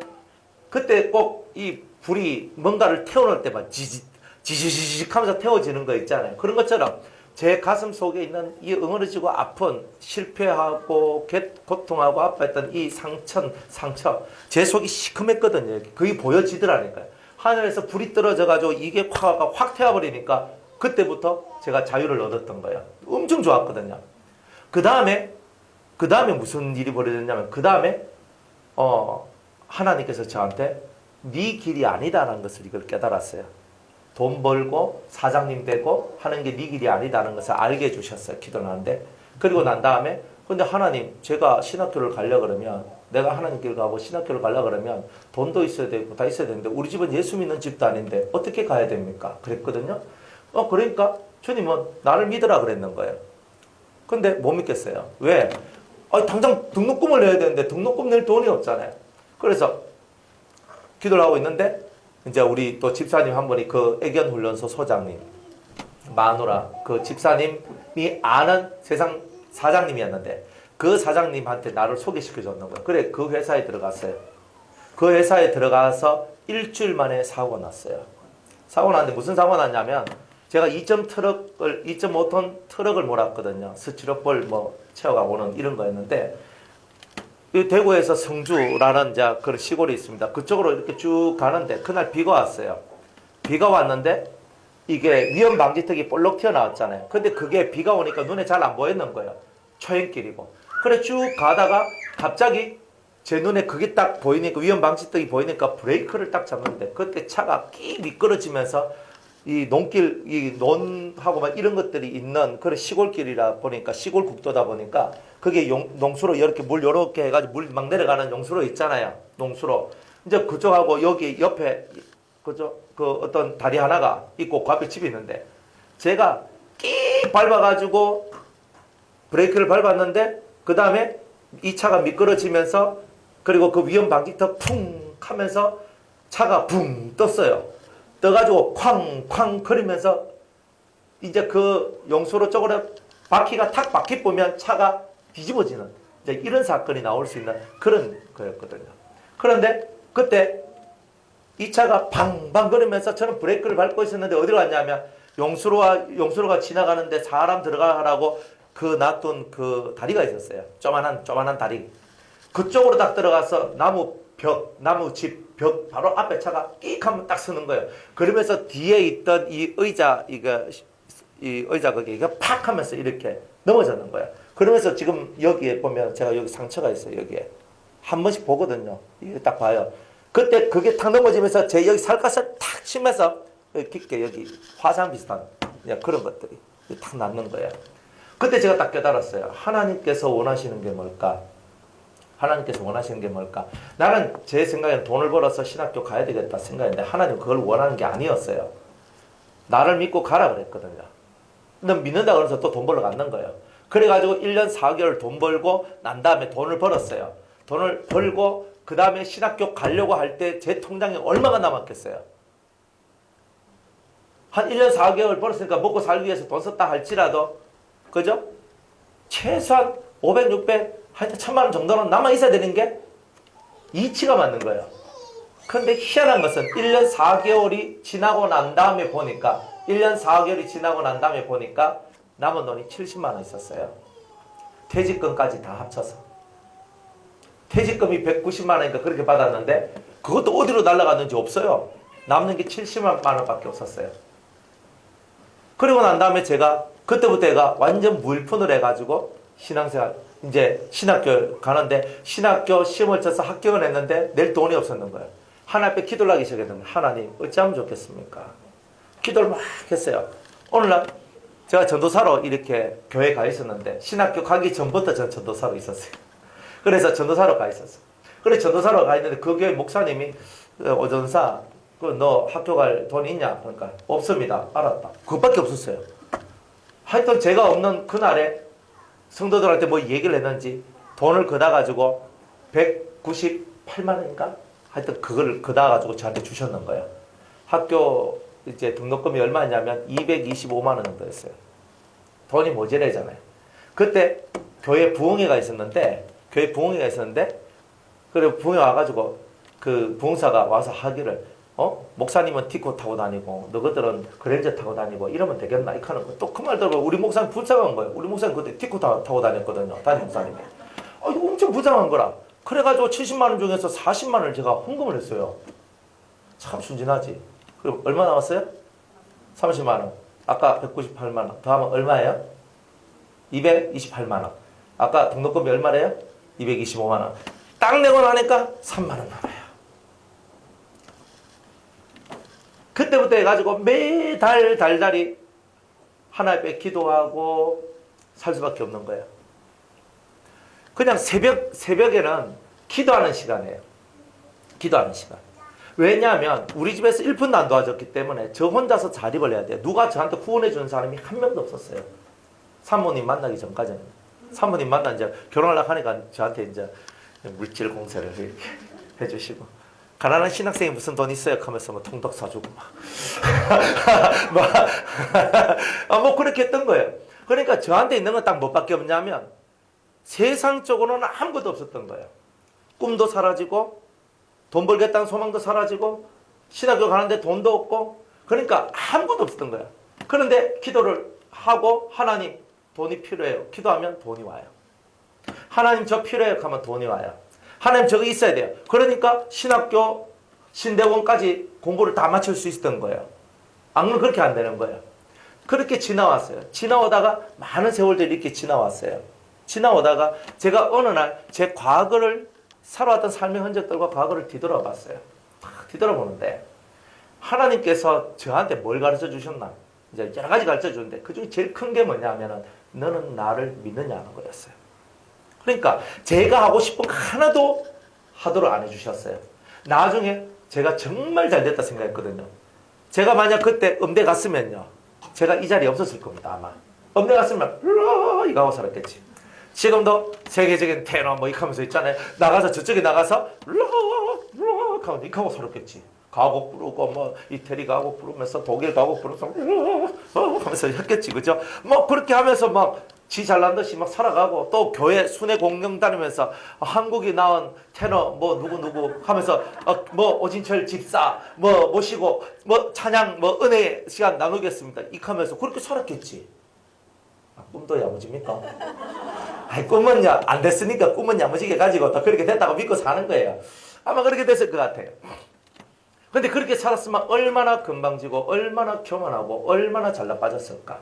그때 꼭 이 불이 뭔가를 태워놓을 때만 지지직 하면서 태워지는 거 있잖아요. 그런 것처럼 제 가슴 속에 있는 이 응어리지고 아픈 실패하고 고통하고 아파했던 이 상처 제 속이 시커맸거든요. 그게 보여지더라니까요. 하늘에서 불이 떨어져가지고 이게 확 태워버리니까 그때부터 제가 자유를 얻었던 거예요. 엄청 좋았거든요. 그 다음에 무슨 일이 벌어졌냐면 그 다음에 하나님께서 저한테 네 길이 아니다라는 것을 이걸 깨달았어요. 돈 벌고 사장님 되고 하는 게 네 길이 아니다라는 것을 알게 해주셨어요. 기도를 하는데. 그리고 난 다음에 근데 하나님 제가 신학교를 가려고 그러면 내가 하나님 길 가고 신학교를 가려고 그러면 돈도 있어야 되고 다 있어야 되는데 우리 집은 예수 믿는 집도 아닌데 어떻게 가야 됩니까? 그랬거든요. 그러니까 주님은 나를 믿으라 그랬는 거예요. 근데 못 믿겠어요. 왜? 당장 등록금을 내야 되는데 등록금 낼 돈이 없잖아요. 그래서 기도를 하고 있는데 이제 우리 또 집사님 한 분이 그 애견훈련소 소장님 마누라 그 집사님이 아는 세상 사장님이었는데 그 사장님한테 나를 소개시켜 줬는 거예요. 그래 그 회사에 들어갔어요. 그 회사에 들어가서 일주일 만에 사고가 났어요. 사고 났는데 무슨 사고가 났냐면 제가 2.5톤 트럭을 몰았거든요. 스티로폴 채워가고 오는 이런 거였는데 대구에서 성주라는 그런 시골이 있습니다. 그쪽으로 이렇게 쭉 가는데 그날 비가 왔어요. 비가 왔는데 이게 위험 방지턱이 볼록 튀어나왔잖아요. 근데 그게 비가 오니까 눈에 잘 안 보였는 거예요. 초행길이고. 그래 쭉 가다가 갑자기 제 눈에 그게 딱 보이니까 위험 방지턱이 보이니까 브레이크를 딱 잡는데 그때 차가 끼 미끄러지면서 이 논길, 이 논하고 막 이런 것들이 있는 그런 시골길이라 보니까 시골 국도다 보니까 그게 농수로 이렇게 물 요렇게 해가지고 물 막 내려가는 용수로 있잖아요. 농수로. 이제 그쪽하고 여기 옆에 그 어떤 다리 하나가 있고 그 앞에 집이 있는데 제가 끼 밟아가지고 브레이크를 밟았는데 그 다음에 이 차가 미끄러지면서 그리고 그 위험 방지턱 쿵 하면서 차가 붕 떴어요. 떠가지고 쾅쾅 거리면서 이제 그 용수로 쪽으로 바퀴가 탁 바퀴 보면 차가 뒤집어지는 이제 이런 사건이 나올 수 있는 그런 거였거든요. 그런데 그때 이 차가 방방 거리면서 저는 브레이크를 밟고 있었는데 어디로 갔냐면 용수로가 지나가는데 사람 들어가라고 그 놔둔 그 다리가 있었어요. 조만한 다리. 그쪽으로 딱 들어가서 나무 집 벽 바로 앞에 차가 끽 하면 딱 서는 거예요. 그러면서 뒤에 있던 이 의자 거기가 팍 하면서 이렇게 넘어졌는 거예요. 그러면서 지금 여기에 보면 제가 여기 상처가 있어요. 여기에 한 번씩 보거든요. 이게 딱 봐요. 그때 그게 탁 넘어지면서 제 여기 살갗을 탁 치면서 깊게 여기 화상 비슷한 그런 것들이 탁 났는 거예요. 그때 제가 딱 깨달았어요. 하나님께서 원하시는 게 뭘까? 하나님께서 원하시는 게 뭘까? 나는 제 생각에는 돈을 벌어서 신학교 가야 되겠다 생각했는데 하나님 그걸 원하는 게 아니었어요. 나를 믿고 가라 그랬거든요. 너 믿는다 그러면서 또 돈 벌러 갔는 거예요. 그래가지고 1년 4개월 돈 벌고 난 다음에 돈을 벌었어요. 돈을 벌고 그 다음에 신학교 가려고 할 때 제 통장에 얼마가 남았겠어요? 한 1년 4개월 벌었으니까 먹고 살기 위해서 돈 썼다 할지라도 그죠? 최소한 500, 600 하여튼 1000만 원 정도는 남아 있어야 되는 게 이치가 맞는 거예요. 근데 희한한 것은 1년 4개월이 지나고 난 다음에 보니까 1년 4개월이 지나고 난 다음에 보니까 남은 돈이 70만 원 있었어요. 퇴직금까지 다 합쳐서. 퇴직금이 190만 원이니까 그렇게 받았는데 그것도 어디로 날아갔는지 없어요. 남는 게 70만 원밖에 없었어요. 그리고 난 다음에 제가 그때부터 애가 완전 무일푼을 해가지고 신앙생활 이제 신학교 가는데 신학교 시험을 쳐서 합격을 했는데 낼 돈이 없었는 거예요. 하나님 앞에 기도를 하기 시작했는데 하나님 어찌하면 좋겠습니까? 기도를 막 했어요. 오늘날 제가 전도사로 이렇게 교회 가 있었는데 신학교 가기 전부터 전 전도사로 있었어요. 그래서 전도사로 가 있었어요. 그래서 전도사로 가 있는데 그 교회 목사님이 오전사 너 학교 갈 돈 있냐? 그러니까 없습니다. 알았다. 그것밖에 없었어요. 하여튼 제가 없는 그날에 성도들한테 뭐 얘기를 했는지 돈을 걷어 가지고 198만 원인가? 하여튼 그거를 걷어 가지고 저한테 주셨는 거예요. 학교 이제 등록금이 얼마냐면 225만 원 정도였어요. 돈이 모자라잖아요. 그때 교회 부흥회가 있었는데 그리고 부흥회 와가지고 그 부흥사가 와서 하기를 목사님은 티코 타고 다니고 너희들은 그랜저 타고 다니고 이러면 되겠나 이렇게 하는 거예요. 또 그 말 들어보면 우리 목사님 불쌍한 거예요. 우리 목사님 그때 티코 타고 다녔거든요. 담임 목사님이. 이거 엄청 부당한 거라. 그래가지고 70만 원 중에서 40만 원을 제가 헌금을 했어요. 참 순진하지. 그럼 얼마 남았어요? 30만 원. 아까 198만 원. 더하면 얼마예요? 228만 원. 아까 등록금이 얼마래요? 225만 원. 딱 내고 나니까 3만 원 남아요. 그때부터 해가지고 매달 달달이 하나님 앞에 기도하고 살 수밖에 없는 거예요. 그냥 새벽에는 기도하는 시간이에요. 기도하는 시간. 왜냐하면 우리 집에서 1푼도 안 도와줬기 때문에 저 혼자서 자립을 해야 돼요. 누가 저한테 후원해 주는 사람이 한 명도 없었어요. 사모님 만나기 전까지는. 사모님 만나 이제 결혼하려고 하니까 저한테 이제 물질 공세를 이렇게 해주시고. 가난한 신학생이 무슨 돈 있어요? 하면서 뭐 통닭 사주고 뭐 그렇게 했던 거예요. 그러니까 저한테 있는 건 딱 뭐밖에 없냐면 세상적으로는 아무것도 없었던 거예요. 꿈도 사라지고 돈 벌겠다는 소망도 사라지고 신학교 가는데 돈도 없고 그러니까 아무것도 없었던 거예요. 그런데 기도를 하고 하나님 돈이 필요해요. 기도하면 돈이 와요. 하나님 저 필요해요 하면 돈이 와요. 하나님 저거 있어야 돼요. 그러니까 신학교 신대원까지 공부를 다 마칠 수 있었던 거예요. 안 그러면 그렇게 안 되는 거예요. 그렇게 지나왔어요. 지나오다가 많은 세월들이 이렇게 지나왔어요. 지나오다가 제가 어느 날 제 과거를 살아왔던 삶의 흔적들과 과거를 뒤돌아봤어요. 딱 뒤돌아보는데 하나님께서 저한테 뭘 가르쳐 주셨나? 이제 여러 가지 가르쳐 주는데 그중에 제일 큰 게 뭐냐면은 너는 나를 믿느냐는 거였어요. 그러니까 제가 하고 싶은 거 하나도 하도록 안 해주셨어요. 나중에 제가 정말 잘 됐다 생각했거든요. 제가 만약 그때 음대 갔으면요. 제가 이 자리에 없었을 겁니다. 아마. 음대 갔으면 이거 하고 살았겠지. 지금도 세계적인 테너 뭐 이렇게 하면서 있잖아요. 나가서 저쪽에 나가서 하고 이렇게 하고 살았겠지. 가곡 부르고 뭐 이태리 가곡 부르면서 독일 가곡 부르면서 하면서 했겠지. 그죠? 뭐 그렇게 하면서 막 지 잘난 듯이 막 살아가고 또 교회 순회 공연 다니면서 한국이 나온 테너 뭐 누구 하면서 뭐 오진철 집사 뭐 모시고 뭐 찬양 뭐 은혜 시간 나누겠습니다. 이렇게 하면서 그렇게 살았겠지. 꿈도 야무집니까? 아니 꿈은 안 됐으니까 꿈은 야무지게 가지고 또 그렇게 됐다고 믿고 사는 거예요. 아마 그렇게 됐을 것 같아요. 근데 그렇게 살았으면 얼마나 건방지고 얼마나 교만하고 얼마나 잘나 빠졌을까.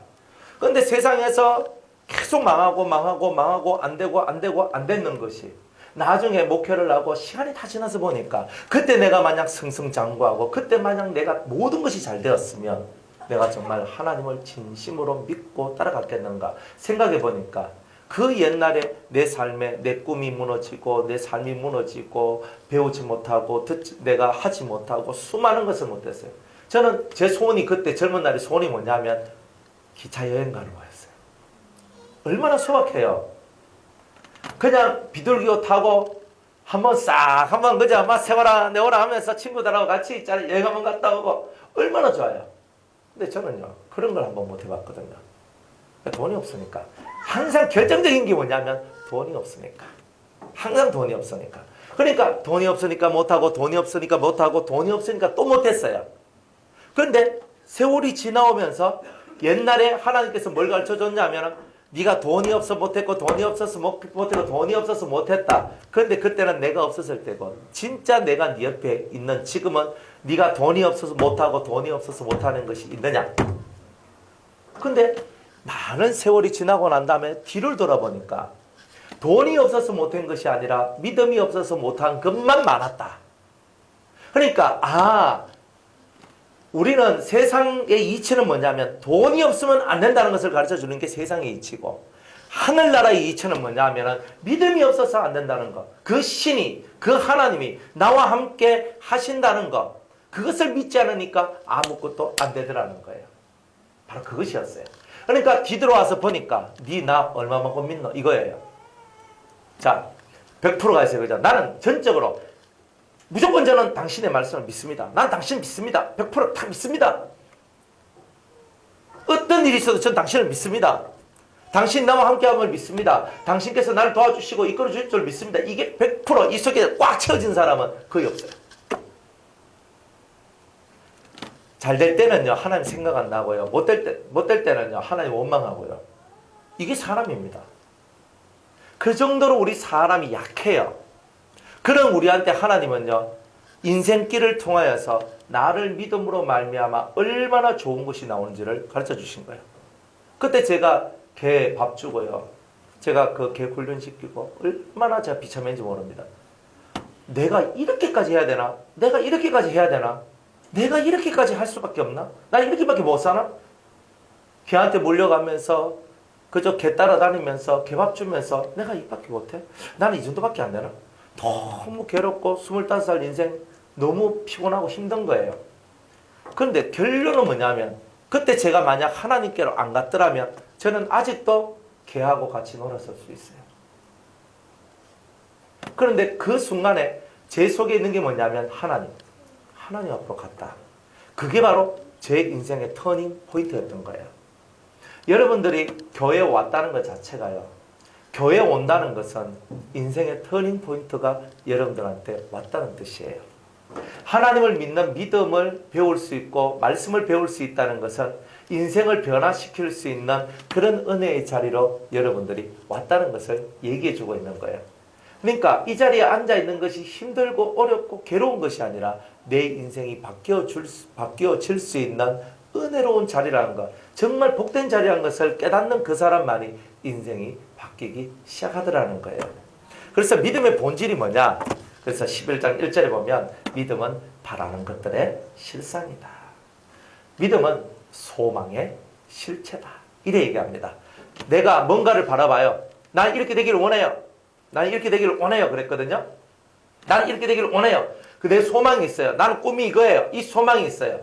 근데 세상에서 계속 망하고 안 되는 것이 나중에 목회를 하고 시간이 다 지나서 보니까 그때 내가 마냥 승승장구하고 그때 마냥 내가 모든 것이 잘 되었으면 내가 정말 하나님을 진심으로 믿고 따라갔겠는가 생각해 보니까 그 옛날에 내 삶에 내 꿈이 무너지고 내 삶이 무너지고 배우지 못하고 내가 하지 못하고 수많은 것을 못했어요. 저는 제 소원이 그때 젊은 날의 소원이 뭐냐면 기차 여행 가는 거였어요. 얼마나 소박해요. 그냥 비둘기호 타고 한번 그저 막 세워라 내워라 하면서 친구들하고 같이 여행 한번 갔다 오고 얼마나 좋아요. 근데 저는요 그런 걸 한번 못 해봤거든요. 돈이 없으니까. 항상 결정적인 게 뭐냐면 돈이 없으니까. 항상 돈이 없으니까. 그러니까 돈이 없으니까 못하고 돈이 없으니까 못하고 돈이 없으니까 또 못했어요. 그런데 세월이 지나오면서 옛날에 하나님께서 뭘 가르쳐줬냐면 네가 돈이 없어 못했고 돈이 없어서 못했고 돈이 없어서 못했다. 그런데 그때는 내가 없었을 때고 진짜 내가 네 옆에 있는 지금은 네가 돈이 없어서 못하고 돈이 없어서 못하는 것이 있느냐. 근데 많은 세월이 지나고 난 다음에 뒤를 돌아보니까 돈이 없어서 못한 것이 아니라 믿음이 없어서 못한 것만 많았다. 그러니까 우리는 세상의 이치는 뭐냐면 돈이 없으면 안 된다는 것을 가르쳐주는 게 세상의 이치고 하늘나라의 이치는 뭐냐면 믿음이 없어서 안 된다는 것. 그 신이 그 하나님이 나와 함께 하신다는 것. 그것을 믿지 않으니까 아무것도 안 되더라는 거예요. 바로 그것이었어요. 그러니까 뒤돌아와서 보니까 니 나 얼마만큼 믿노? 이거예요. 자, 100%가 있어요. 그죠? 나는 전적으로 무조건 저는 당신의 말씀을 믿습니다. 난 당신 믿습니다. 100%다 믿습니다. 어떤 일이 있어도 전 당신을 믿습니다. 당신 나와 함께함을 믿습니다. 당신께서 나를 도와주시고 이끌어 주실 줄 믿습니다. 이게 100%이 속에 꽉 채워진 사람은 거의 없어요. 잘 될 때는요 하나님 생각 안 나고요. 못 될 때는요 하나님 원망하고요. 이게 사람입니다. 그 정도로 우리 사람이 약해요. 그런 우리한테 하나님은요 인생길을 통하여서 나를 믿음으로 말미암아 얼마나 좋은 것이 나오는지를 가르쳐 주신 거예요. 그때 제가 개 밥 주고요. 제가 그 개 훈련시키고 얼마나 제가 비참했는지 모릅니다. 내가 이렇게까지 해야 되나? 내가 이렇게까지 해야 되나? 내가 이렇게까지 할 수밖에 없나? 나 이렇게밖에 못 사나? 개한테 몰려가면서 그저 개 따라다니면서 개밥 주면서 내가 이밖에 못해? 나는 이 정도밖에 안 되나? 너무 괴롭고 25살 인생 너무 피곤하고 힘든 거예요. 그런데 결론은 뭐냐면 그때 제가 만약 하나님께로 안 갔더라면 저는 아직도 개하고 같이 놀았을 수 있어요. 그런데 그 순간에 제 속에 있는 게 뭐냐면 하나님 앞으로 갔다. 그게 바로 제 인생의 터닝 포인트였던 거예요. 여러분들이 교회에 왔다는 것 자체가요. 교회에 온다는 것은 인생의 터닝 포인트가 여러분들한테 왔다는 뜻이에요. 하나님을 믿는 믿음을 배울 수 있고 말씀을 배울 수 있다는 것은 인생을 변화시킬 수 있는 그런 은혜의 자리로 여러분들이 왔다는 것을 얘기해 주고 있는 거예요. 그러니까 이 자리에 앉아 있는 것이 힘들고 어렵고 괴로운 것이 아니라 내 인생이 바뀌어질 수 있는 은혜로운 자리라는 것, 정말 복된 자리라는 것을 깨닫는 그 사람만이 인생이 바뀌기 시작하더라는 거예요. 그래서 믿음의 본질이 뭐냐? 그래서 11장 1절에 보면 믿음은 바라는 것들의 실상이다. 믿음은 소망의 실체다. 이래 얘기합니다. 내가 뭔가를 바라봐요. 난 이렇게 되기를 원해요. 나는 이렇게 되기를 원해요. 그랬거든요. 나는 이렇게 되기를 원해요. 내 소망이 있어요. 나는 꿈이 이거예요. 이 소망이 있어요.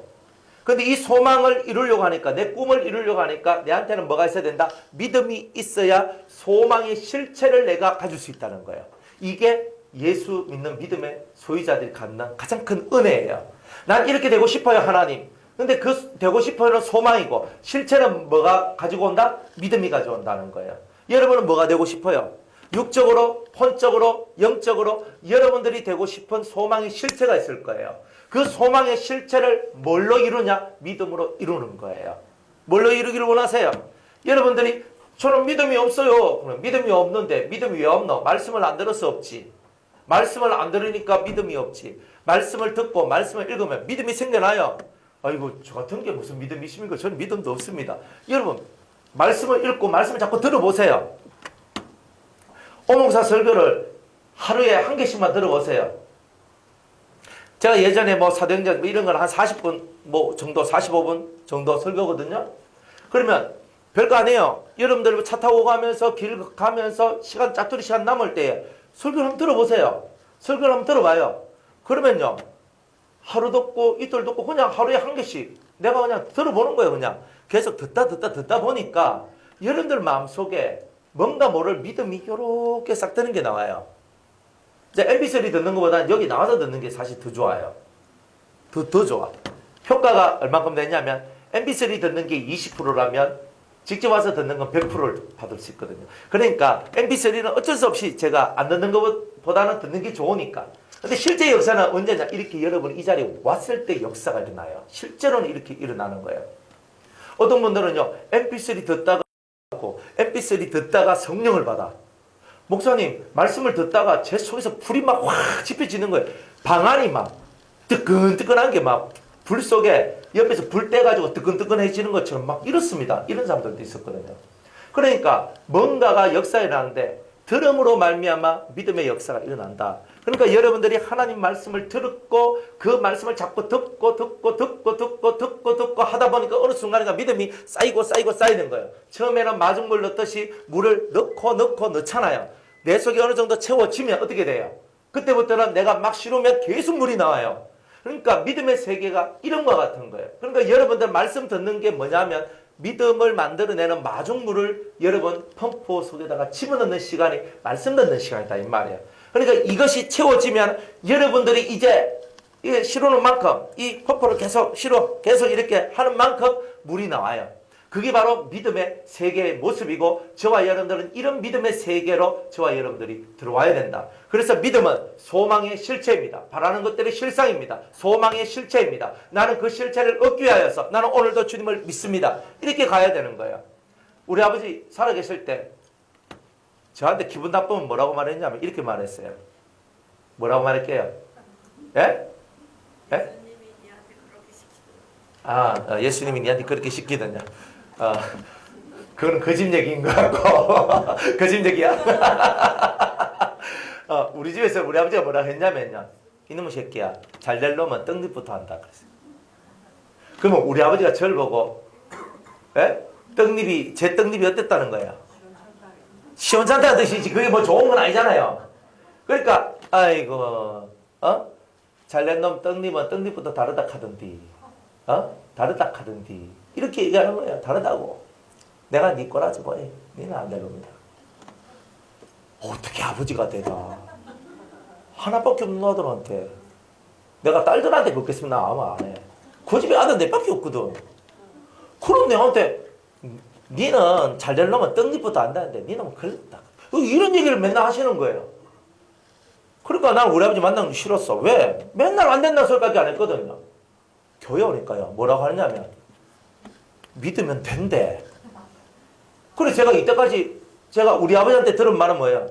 근데 이 소망을 이루려고 하니까, 내 꿈을 이루려고 하니까 내한테는 뭐가 있어야 된다? 믿음이 있어야 소망의 실체를 내가 가질 수 있다는 거예요. 이게 예수 믿는 믿음의 소유자들이 갖는 가장 큰 은혜예요. 난 이렇게 되고 싶어요, 하나님. 근데 그 되고 싶어요는 소망이고 실체는 뭐가 가지고 온다? 믿음이 가져온다는 거예요. 여러분은 뭐가 되고 싶어요? 육적으로, 혼적으로, 영적으로 여러분들이 되고 싶은 소망의 실체가 있을 거예요. 그 소망의 실체를 뭘로 이루냐? 믿음으로 이루는 거예요. 뭘로 이루기를 원하세요? 여러분들이 저는 믿음이 없어요. 그럼 믿음이 없는데 믿음이 왜 없노? 말씀을 안 들어서 없지. 말씀을 안 들으니까 믿음이 없지. 말씀을 듣고 말씀을 읽으면 믿음이 생겨나요. 아이고 저 같은 게 무슨 믿음이 있습니까? 저는 믿음도 없습니다. 여러분 말씀을 읽고 말씀을 자꾸 들어보세요. 오목사 설교를 하루에 한 개씩만 들어보세요. 제가 예전에 사도행전 이런 걸 한 40분 정도 45분 정도 설교거든요. 그러면 별거 아니에요. 여러분들 차 타고 가면서 길 가면서 시간 짜투리 시간 남을 때에 설교를 한번 들어보세요. 설교를 한번 들어봐요. 그러면요. 하루도 없고 이틀도 없고 그냥 하루에 한 개씩 내가 그냥 들어보는 거예요. 그냥 계속 듣다 보니까 여러분들 마음속에 뭔가 모를 믿음이 이렇게 싹 드는 게 나와요. 이제 MP3 듣는 것보다는 여기 나와서 듣는 게 사실 더 좋아요. 더 좋아. 효과가 얼마큼 되냐면 MP3 듣는 게 20%라면 직접 와서 듣는 건 100%를 받을 수 있거든요. 그러니까 MP3는 어쩔 수 없이 제가 안 듣는 것보다는 듣는 게 좋으니까. 근데 실제 역사는 언제냐? 이렇게 여러분 이 자리에 왔을 때 역사가 일어나요. 실제로는 이렇게 일어나는 거예요. 어떤 분들은요, MP3 듣다가 성령을 받아. 목사님, 말씀을 듣다가 제 속에서 불이 막 확 지펴지는 거예요. 방안이 막 뜨끈뜨끈한 게 막 불 속에 옆에서 불 떼가지고 뜨끈뜨끈해지는 것처럼 막 이렇습니다. 이런 사람들도 있었거든요. 그러니까 뭔가가 역사가 일어나는데 들음으로 말미암아 믿음의 역사가 일어난다. 그러니까 여러분들이 하나님 말씀을 들었고 그 말씀을 자꾸 듣고 하다 보니까 어느 순간인가 믿음이 쌓이는 거예요. 처음에는 마중물 넣듯이 물을 넣잖아요. 내 속에 어느 정도 채워지면 어떻게 돼요? 그때부터는 내가 막 실으면 계속 물이 나와요. 그러니까 믿음의 세계가 이런 것 같은 거예요. 그러니까 여러분들 말씀 듣는 게 뭐냐면 믿음을 만들어내는 마중물을 여러분 펌프 속에다가 집어넣는 시간이 말씀 듣는 시간이다 이 말이에요. 그러니까 이것이 채워지면 여러분들이 이제 실어놓은 만큼 이 펌프를 계속 이렇게 하는 만큼 물이 나와요. 그게 바로 믿음의 세계의 모습이고 저와 여러분들은 이런 믿음의 세계로 저와 여러분들이 들어와야 된다. 그래서 믿음은 소망의 실체입니다. 바라는 것들의 실상입니다. 소망의 실체입니다. 나는 그 실체를 얻기 위하여서 나는 오늘도 주님을 믿습니다. 이렇게 가야 되는 거예요. 우리 아버지 살아계실 때 저한테 기분 나쁘면 뭐라고 말했냐면 이렇게 말했어요. 뭐라고 말할게요? 예? 예? 예수님이 니한테 그렇게 시키더냐. 그건 거짓 얘기인 것 같고 거짓 얘기야. 우리 집에서 우리 아버지가 뭐라 했냐면요. 이놈의 새끼야. 잘 될 놈은 떡잎부터 한다 그랬어요. 그러면 우리 아버지가 저를 보고 제 떡잎이 어땠다는 거예요? 시원찮다는 뜻이지. 그게 뭐 좋은 건 아니잖아요. 그러니까 아이고 잘 된 놈 떡잎은 떡잎부터 다르다 하던디 다르다 하던디 이렇게 얘기하는 거예요. 다르다고. 내가 네 꼬라지 뭐해. 니는 안 될 겁니다. 어떻게 아버지가 되나. 하나밖에 없는 아들한테. 내가 딸들한테 그렇겠으면 나 아마 안 해. 그 집에 아들 내밖에 없거든. 그럼 내한테 니는 잘 될 놈은 떡잎부터 안다는데 니는 걸렸다. 이런 얘기를 맨날 하시는 거예요. 그러니까 나는 우리 아버지 만나는 게 싫었어. 왜? 맨날 안 된다는 소리밖에 안 했거든요. 교회 오니까요. 뭐라고 하냐면 믿으면 된대. 그래서 제가 이때까지 제가 우리 아버지한테 들은 말은 뭐예요?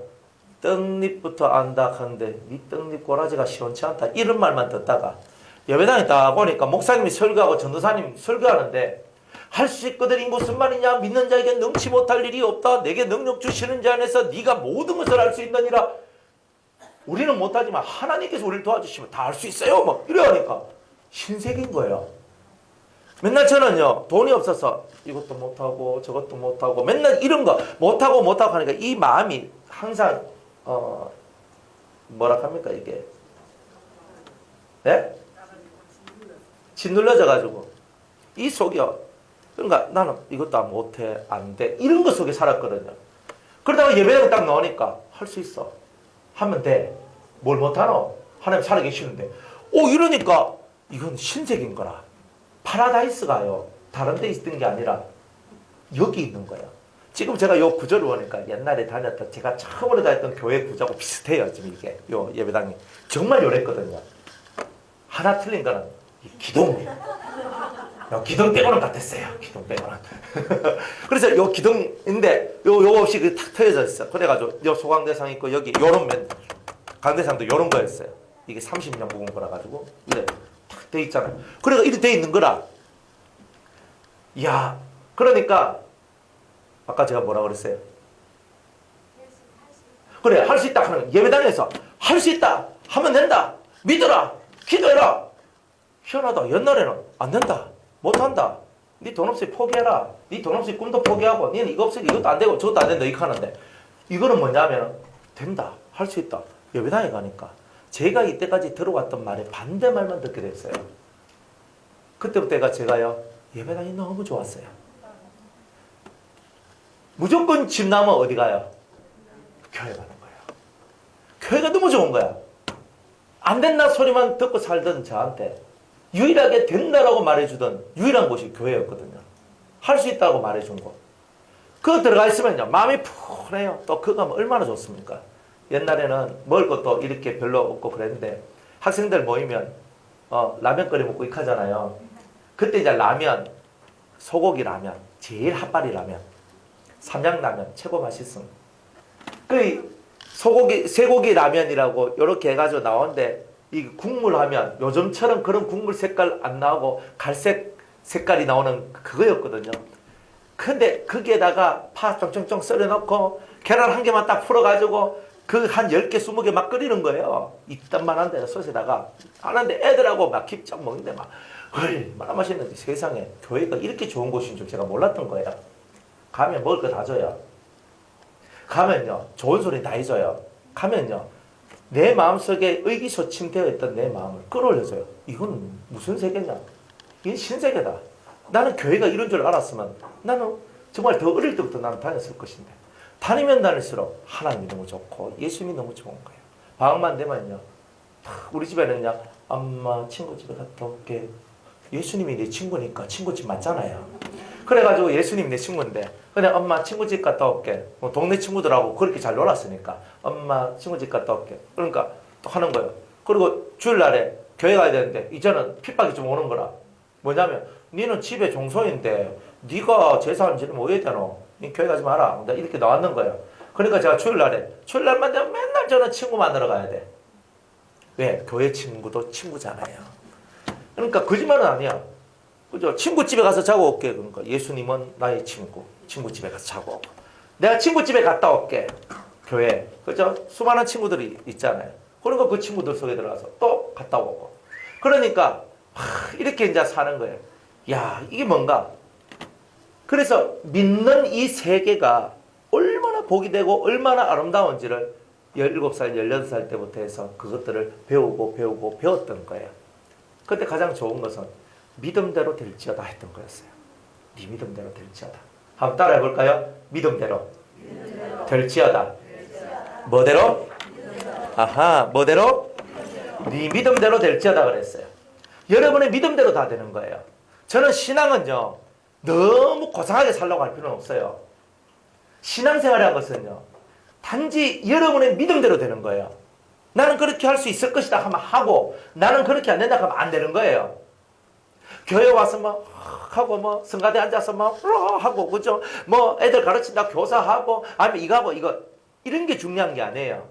떡잎부터 안다 하는데 네 떡잎 꼬라지가 시원치 않다. 이런 말만 듣다가 예배당에 딱 오니까 목사님이 설교하고 전도사님이 설교하는데 할 수 있거든. 이 무슨 말이냐. 믿는 자에게 능치 못할 일이 없다. 내게 능력 주시는 자 안에서 네가 모든 것을 할 수 있느니라. 우리는 못하지만 하나님께서 우리를 도와주시면 다 할 수 있어요. 막 이러니까 신세계인 거예요. 맨날 저는요 돈이 없어서 이것도 못하고 저것도 못하고 맨날 이런 거 못하고 하니까 이 마음이 항상 뭐라 합니까 이게 네? 짓눌러져 가지고 이 속이요. 그러니까 나는 이것도 못해 안 돼 이런 것 속에 살았거든요. 그러다가 예배당에 딱 나오니까 할 수 있어 하면 돼. 뭘 못하노? 하나님 살아계시는데 이러니까 이건 신세계인 거라. 파라다이스가요 다른 데 있던 게 아니라 여기 있는 거예요. 지금 제가 요 구절을 보니까 옛날에 다녔던 제가 처음으로 다녔던 교회 구조하고 비슷해요. 지금 이게 요 예배당이 정말 요랬거든요. 하나 틀린 거는 기둥. 기둥 빼고는 같았어요. 기둥 빼고는. 그래서 요 기둥인데 요거 없이 탁 트여져 있어. 그래가지고 요 소강대상 있고 여기 요런 강대상도 요런 거였어요. 이게 30년 묵은 거라 가지고 이래 탁 돼 있잖아요. 그러니까 이렇게 돼 있는 거라. 야, 그러니까 아까 제가 뭐라 그랬어요? 그래, 할 수 있다 하는 예배당에서 할 수 있다 하면 된다. 믿어라. 기도해라. 희한하다. 옛날에는 안 된다. 못한다. 네 돈 없으니 포기해라. 네 돈 없으니 꿈도 포기하고 니는 이거 없으니 이것도 안 되고 저것도 안 된다 이렇게 하는데 이거는 뭐냐면 된다. 할 수 있다. 예배당에 가니까 제가 이때까지 들어왔던 말에 반대말만 듣게 됐어요. 그때부터가 제가요 예배당이 너무 좋았어요. 무조건 집 나면 어디 가요? 교회 가는 거예요. 교회가 너무 좋은 거야. 안 된다 소리만 듣고 살던 저한테 유일하게 된다라고 말해주던 유일한 곳이 교회였거든요. 할 수 있다고 말해준 곳. 그거 들어가 있으면요 마음이 푸해요. 또 그거 하면 얼마나 좋습니까? 옛날에는 먹을 것도 이렇게 별로 없고 그랬는데 학생들 모이면 라면 끓여 먹고 이렇게 하잖아요. 그때 이제 라면, 소고기 라면, 제일 핫바리 라면, 삼양라면 최고 맛있음. 그 소고기, 쇠고기 라면이라고 이렇게 해가지고 나오는데 이 국물 하면 요즘처럼 그런 국물 색깔 안 나오고 갈색 색깔이 나오는 그거였거든요. 근데 거기에다가 파 쫑쫑쫑 썰어 넣고 계란 한 개만 딱 풀어가지고 그 한 10개, 20개 막 끓이는 거예요. 이딴만한 데 솥에다가 하는데 애들하고 막 깁쩍 먹는데 막 얼마나 맛있는지 세상에 교회가 이렇게 좋은 곳인 줄 제가 몰랐던 거예요. 가면 먹을 거 다 줘요. 가면요 좋은 소리 다 해줘요. 가면요 내 마음속에 의기소침되어 있던 내 마음을 끌어올려줘요. 이건 무슨 세계냐? 이게 신세계다. 나는 교회가 이런 줄 알았으면 나는 정말 더 어릴 때부터 나는 다녔을 것인데 다니면 다닐수록 하나님이 너무 좋고 예수님이 너무 좋은 거예요. 방학만 되면요 우리 집에는요 엄마 친구 집에 갔다 올게. 예수님이 내 친구니까 친구 집 맞잖아요. 그래가지고 예수님이 내 친구인데 그냥 엄마 친구 집 갔다 올게. 뭐 동네 친구들하고 그렇게 잘 놀았으니까 엄마 친구 집 갔다 올게. 그러니까 또 하는 거예요. 그리고 주일날에 교회 가야 되는데 이제는 핍박이 좀 오는 거라. 뭐냐면 니는 집에 종소인데 네가 제사를 지내면 왜 되노? 니 교회 가지 마라. 이렇게 나왔는 거예요. 그러니까 제가 주일날만 되면 맨날 저는 친구 만나러 가야 돼. 왜? 교회 친구도 친구잖아요. 그러니까 거짓말은 아니야. 그죠? 친구 집에 가서 자고 올게. 그러니까 예수님은 나의 친구. 친구 집에 가서 자고 오고. 내가 친구 집에 갔다 올게. 교회. 그죠? 수많은 친구들이 있잖아요. 그러니까 그 친구들 속에 들어가서 또 갔다 오고. 그러니까 이렇게 이제 사는 거예요. 야, 이게 뭔가? 그래서 믿는 이 세계가 얼마나 복이 되고 얼마나 아름다운지를 17살, 18살 때부터 해서 그것들을 배웠던 거예요. 그때 가장 좋은 것은 믿음대로 될지어다 했던 거였어요. 네 믿음대로 될지어다. 한번 따라해 볼까요? 믿음대로 될지어다. 뭐대로? 아하, 뭐대로? 네 믿음대로 될지어다 그랬어요. 여러분의 믿음대로 다 되는 거예요. 저는 신앙은요 너무 고상하게 살려고 할 필요는 없어요. 신앙생활이라는 것은요 단지 여러분의 믿음대로 되는 거예요. 나는 그렇게 할 수 있을 것이다 하면 하고 나는 그렇게 안 된다 하면 안 되는 거예요. 교회 와서 뭐 하고 뭐 성가대 앉아서 뭐 하고 그죠? 뭐 애들 가르친다 교사하고 아니면 이거 하고 이거 이런 게 중요한 게 아니에요.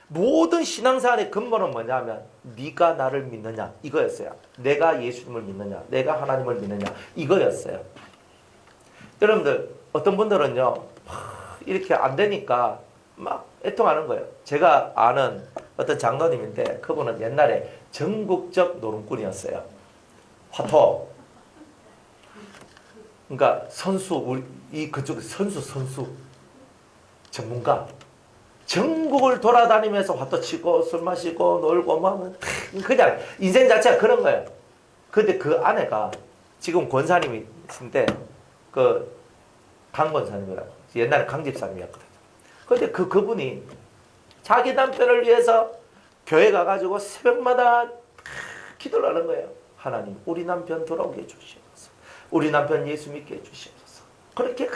모든 신앙생활의 근본은 뭐냐면 네가 나를 믿느냐 이거였어요. 내가 예수님을 믿느냐 내가 하나님을 믿느냐 이거였어요. 여러분들 어떤 분들은요 이렇게 안 되니까 막 애통하는 거예요. 제가 아는 어떤 장로님인데 그분은 옛날에 전국적 노름꾼이었어요. 화토. 그러니까 선수 그쪽 선수 전문가. 전국을 돌아다니면서 화토 치고 술 마시고 놀고 막 그냥 인생 자체가 그런 거예요. 근데 그 아내가 지금 권사님이신데 그 강권사님이라고 옛날에 강집사님이었거든요. 근데 그분이 자기 남편을 위해서 교회 가가지고 새벽마다 기도를 하는 거예요. 하나님 우리 남편 돌아오게 해주시옵소서. 우리 남편 예수 믿게 해주시옵소서. 그렇게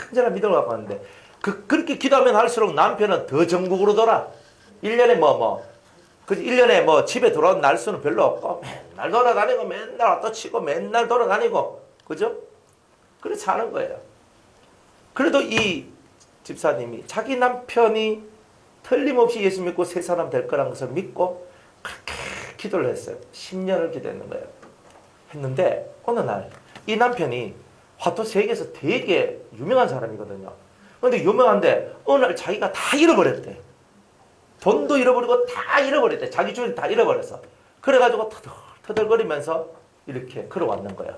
간절한 믿음을 갖고 왔는데 그렇게 기도하면 할수록 남편은 더 전국으로 돌아. 1년에 1년에 뭐 집에 돌아온 날수는 별로 없고 맨날 돌아다니고 맨날 왔다 치고 맨날 돌아다니고 그죠? 그렇게 사는 거예요. 그래도 이 집사님이 자기 남편이 틀림없이 예수 믿고 새 사람 될 거라는 것을 믿고 그렇게 기도를 했어요. 10년을 기도했는 거예요. 했는데 어느 날 이 남편이 화토 세계에서 되게 유명한 사람이거든요. 그런데 유명한데 어느 날 자기가 다 잃어버렸대. 돈도 잃어버리고 다 잃어버렸대. 자기 주인 다 잃어버렸어. 그래가지고 터덜거리면서 이렇게 걸어왔는 거야.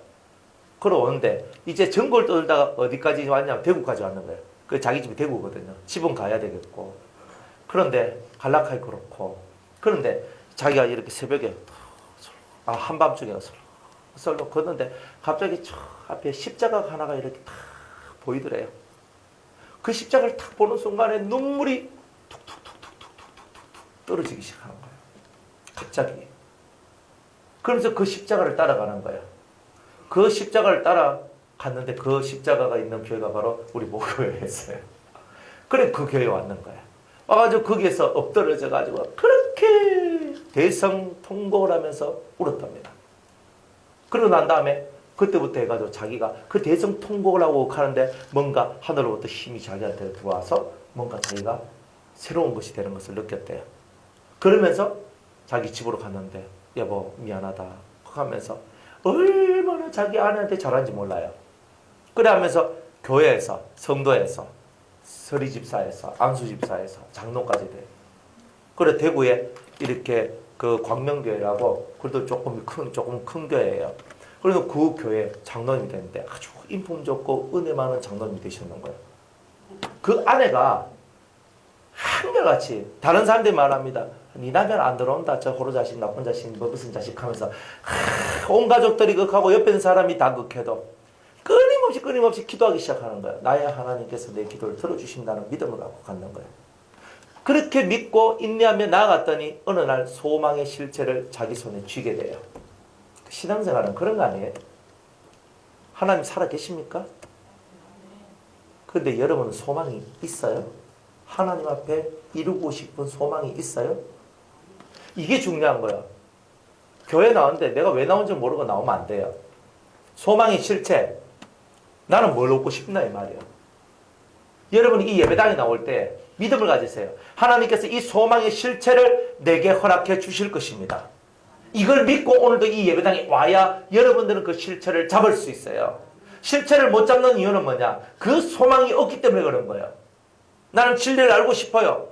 걸어오는데 이제 전국을 떠돌다가 어디까지 왔냐면 대구까지 왔는 거예요. 그 자기 집이 대구거든요. 집은 가야 되겠고. 그런데 갈라카이 그렇고. 그런데 자기가 이렇게 새벽에 한밤중에 설로 걷는데 갑자기 저 앞에 십자가 하나가 이렇게 탁 보이더래요. 그 십자가를 탁 보는 순간에 눈물이 툭툭툭툭툭툭툭 떨어지기 시작하는 거예요. 갑자기. 그러면서 그 십자가를 따라가는 거예요. 그 십자가를 따라갔는데 그 십자가가 있는 교회가 바로 우리 모교회였어요. 그래 그 교회에 왔는 거예요. 와가지고 거기에서 엎드러져가지고 그렇게 대성통곡을 하면서 울었답니다. 그러고 난 다음에 그때부터 해가지고 자기가 그 대성통곡을 하고 가는데 뭔가 하늘로부터 힘이 자기한테 들어와서 뭔가 자기가 새로운 것이 되는 것을 느꼈대요. 그러면서 자기 집으로 갔는데 여보 미안하다 하면서 얼마나 자기 아내한테 잘하는지 몰라요. 그래 하면서 교회에서 성도에서 서리집사에서 안수집사에서 장로까지 돼요. 그래 대구에 이렇게 그 광명교회라고 그래도 조금 큰 교회예요. 그래서 그 교회 장로님이 됐는데 아주 인품 좋고 은혜 많은 장로님이 되셨는 거예요. 그 아내가 한결같이 다른 사람들이 말합니다. 네 남편 안 들어온다. 저 호로 자식 나쁜 자식 뭐 무슨 자식 하면서 온 가족들이 극하고 옆에 있는 사람이 다 극해도 끊임없이 기도하기 시작하는 거예요. 나의 하나님께서 내 기도를 들어주신다는 믿음을 갖고 갖는 거예요. 그렇게 믿고 인내하며 나아갔더니 어느 날 소망의 실체를 자기 손에 쥐게 돼요. 신앙생활은 그런 거 아니에요? 하나님 살아 계십니까? 그런데 여러분은 소망이 있어요? 하나님 앞에 이루고 싶은 소망이 있어요? 이게 중요한 거야. 교회 나왔는데 내가 왜 나온지 모르고 나오면 안 돼요. 소망의 실체. 나는 뭘 얻고 싶나 이 말이에요. 여러분이 이 예배당에 나올 때 믿음을 가지세요. 하나님께서 이 소망의 실체를 내게 허락해 주실 것입니다. 이걸 믿고 오늘도 이 예배당에 와야 여러분들은 그 실체를 잡을 수 있어요. 실체를 못 잡는 이유는 뭐냐? 그 소망이 없기 때문에 그런 거예요. 나는 진리를 알고 싶어요.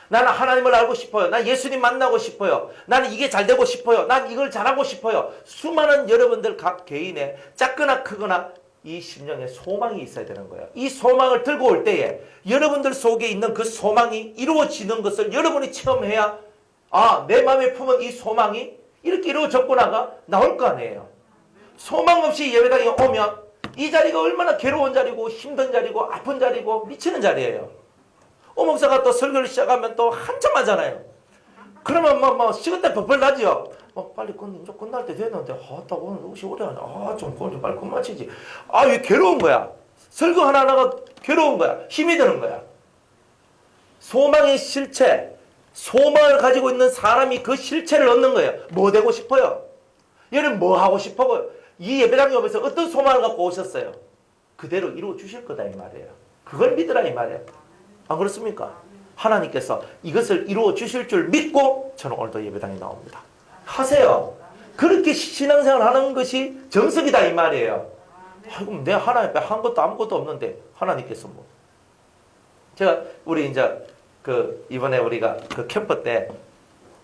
나는 하나님을 알고 싶어요. 난 예수님 만나고 싶어요. 나는 이게 잘 되고 싶어요. 난 이걸 잘하고 싶어요. 수많은 여러분들 각 개인의 작거나 크거나 이 심령에 소망이 있어야 되는 거예요. 이 소망을 들고 올 때에 여러분들 속에 있는 그 소망이 이루어지는 것을 여러분이 체험해야 내 마음에 품은 이 소망이 이렇게 이루어졌구나가 나올 거 아니에요. 소망 없이 예배당에 오면 이 자리가 얼마나 괴로운 자리고 힘든 자리고 아픈 자리고 미치는 자리예요. 목사가 또 설교를 시작하면 또 한참 하잖아요. 그러면 식은 때 벌벌 나지요. 빨리 끝날 때 됐는데 오늘 혹시 오래 하냐. 좀 빨리 끝마치지. 왜 괴로운 거야. 설교 하나하나가 괴로운 거야. 힘이 드는 거야. 소망의 실체, 소망을 가지고 있는 사람이 그 실체를 얻는 거예요. 뭐 되고 싶어요? 여러분 뭐 하고 싶어요? 이 예배당에 오면서 어떤 소망을 갖고 오셨어요? 그대로 이루어 주실 거다 이 말이에요. 그걸 믿으라 이 말이에요. 안 그렇습니까? 하나님께서 이것을 이루어 주실 줄 믿고 저는 오늘도 예배당에 나옵니다. 하세요. 그렇게 신앙생활 하는 것이 정석이다 이 말이에요. 그럼 내 하나님 앞에 한 것도 아무것도 없는데 하나님께서 뭐. 제가 우리 이제 이번에 우리가 그 캠프 때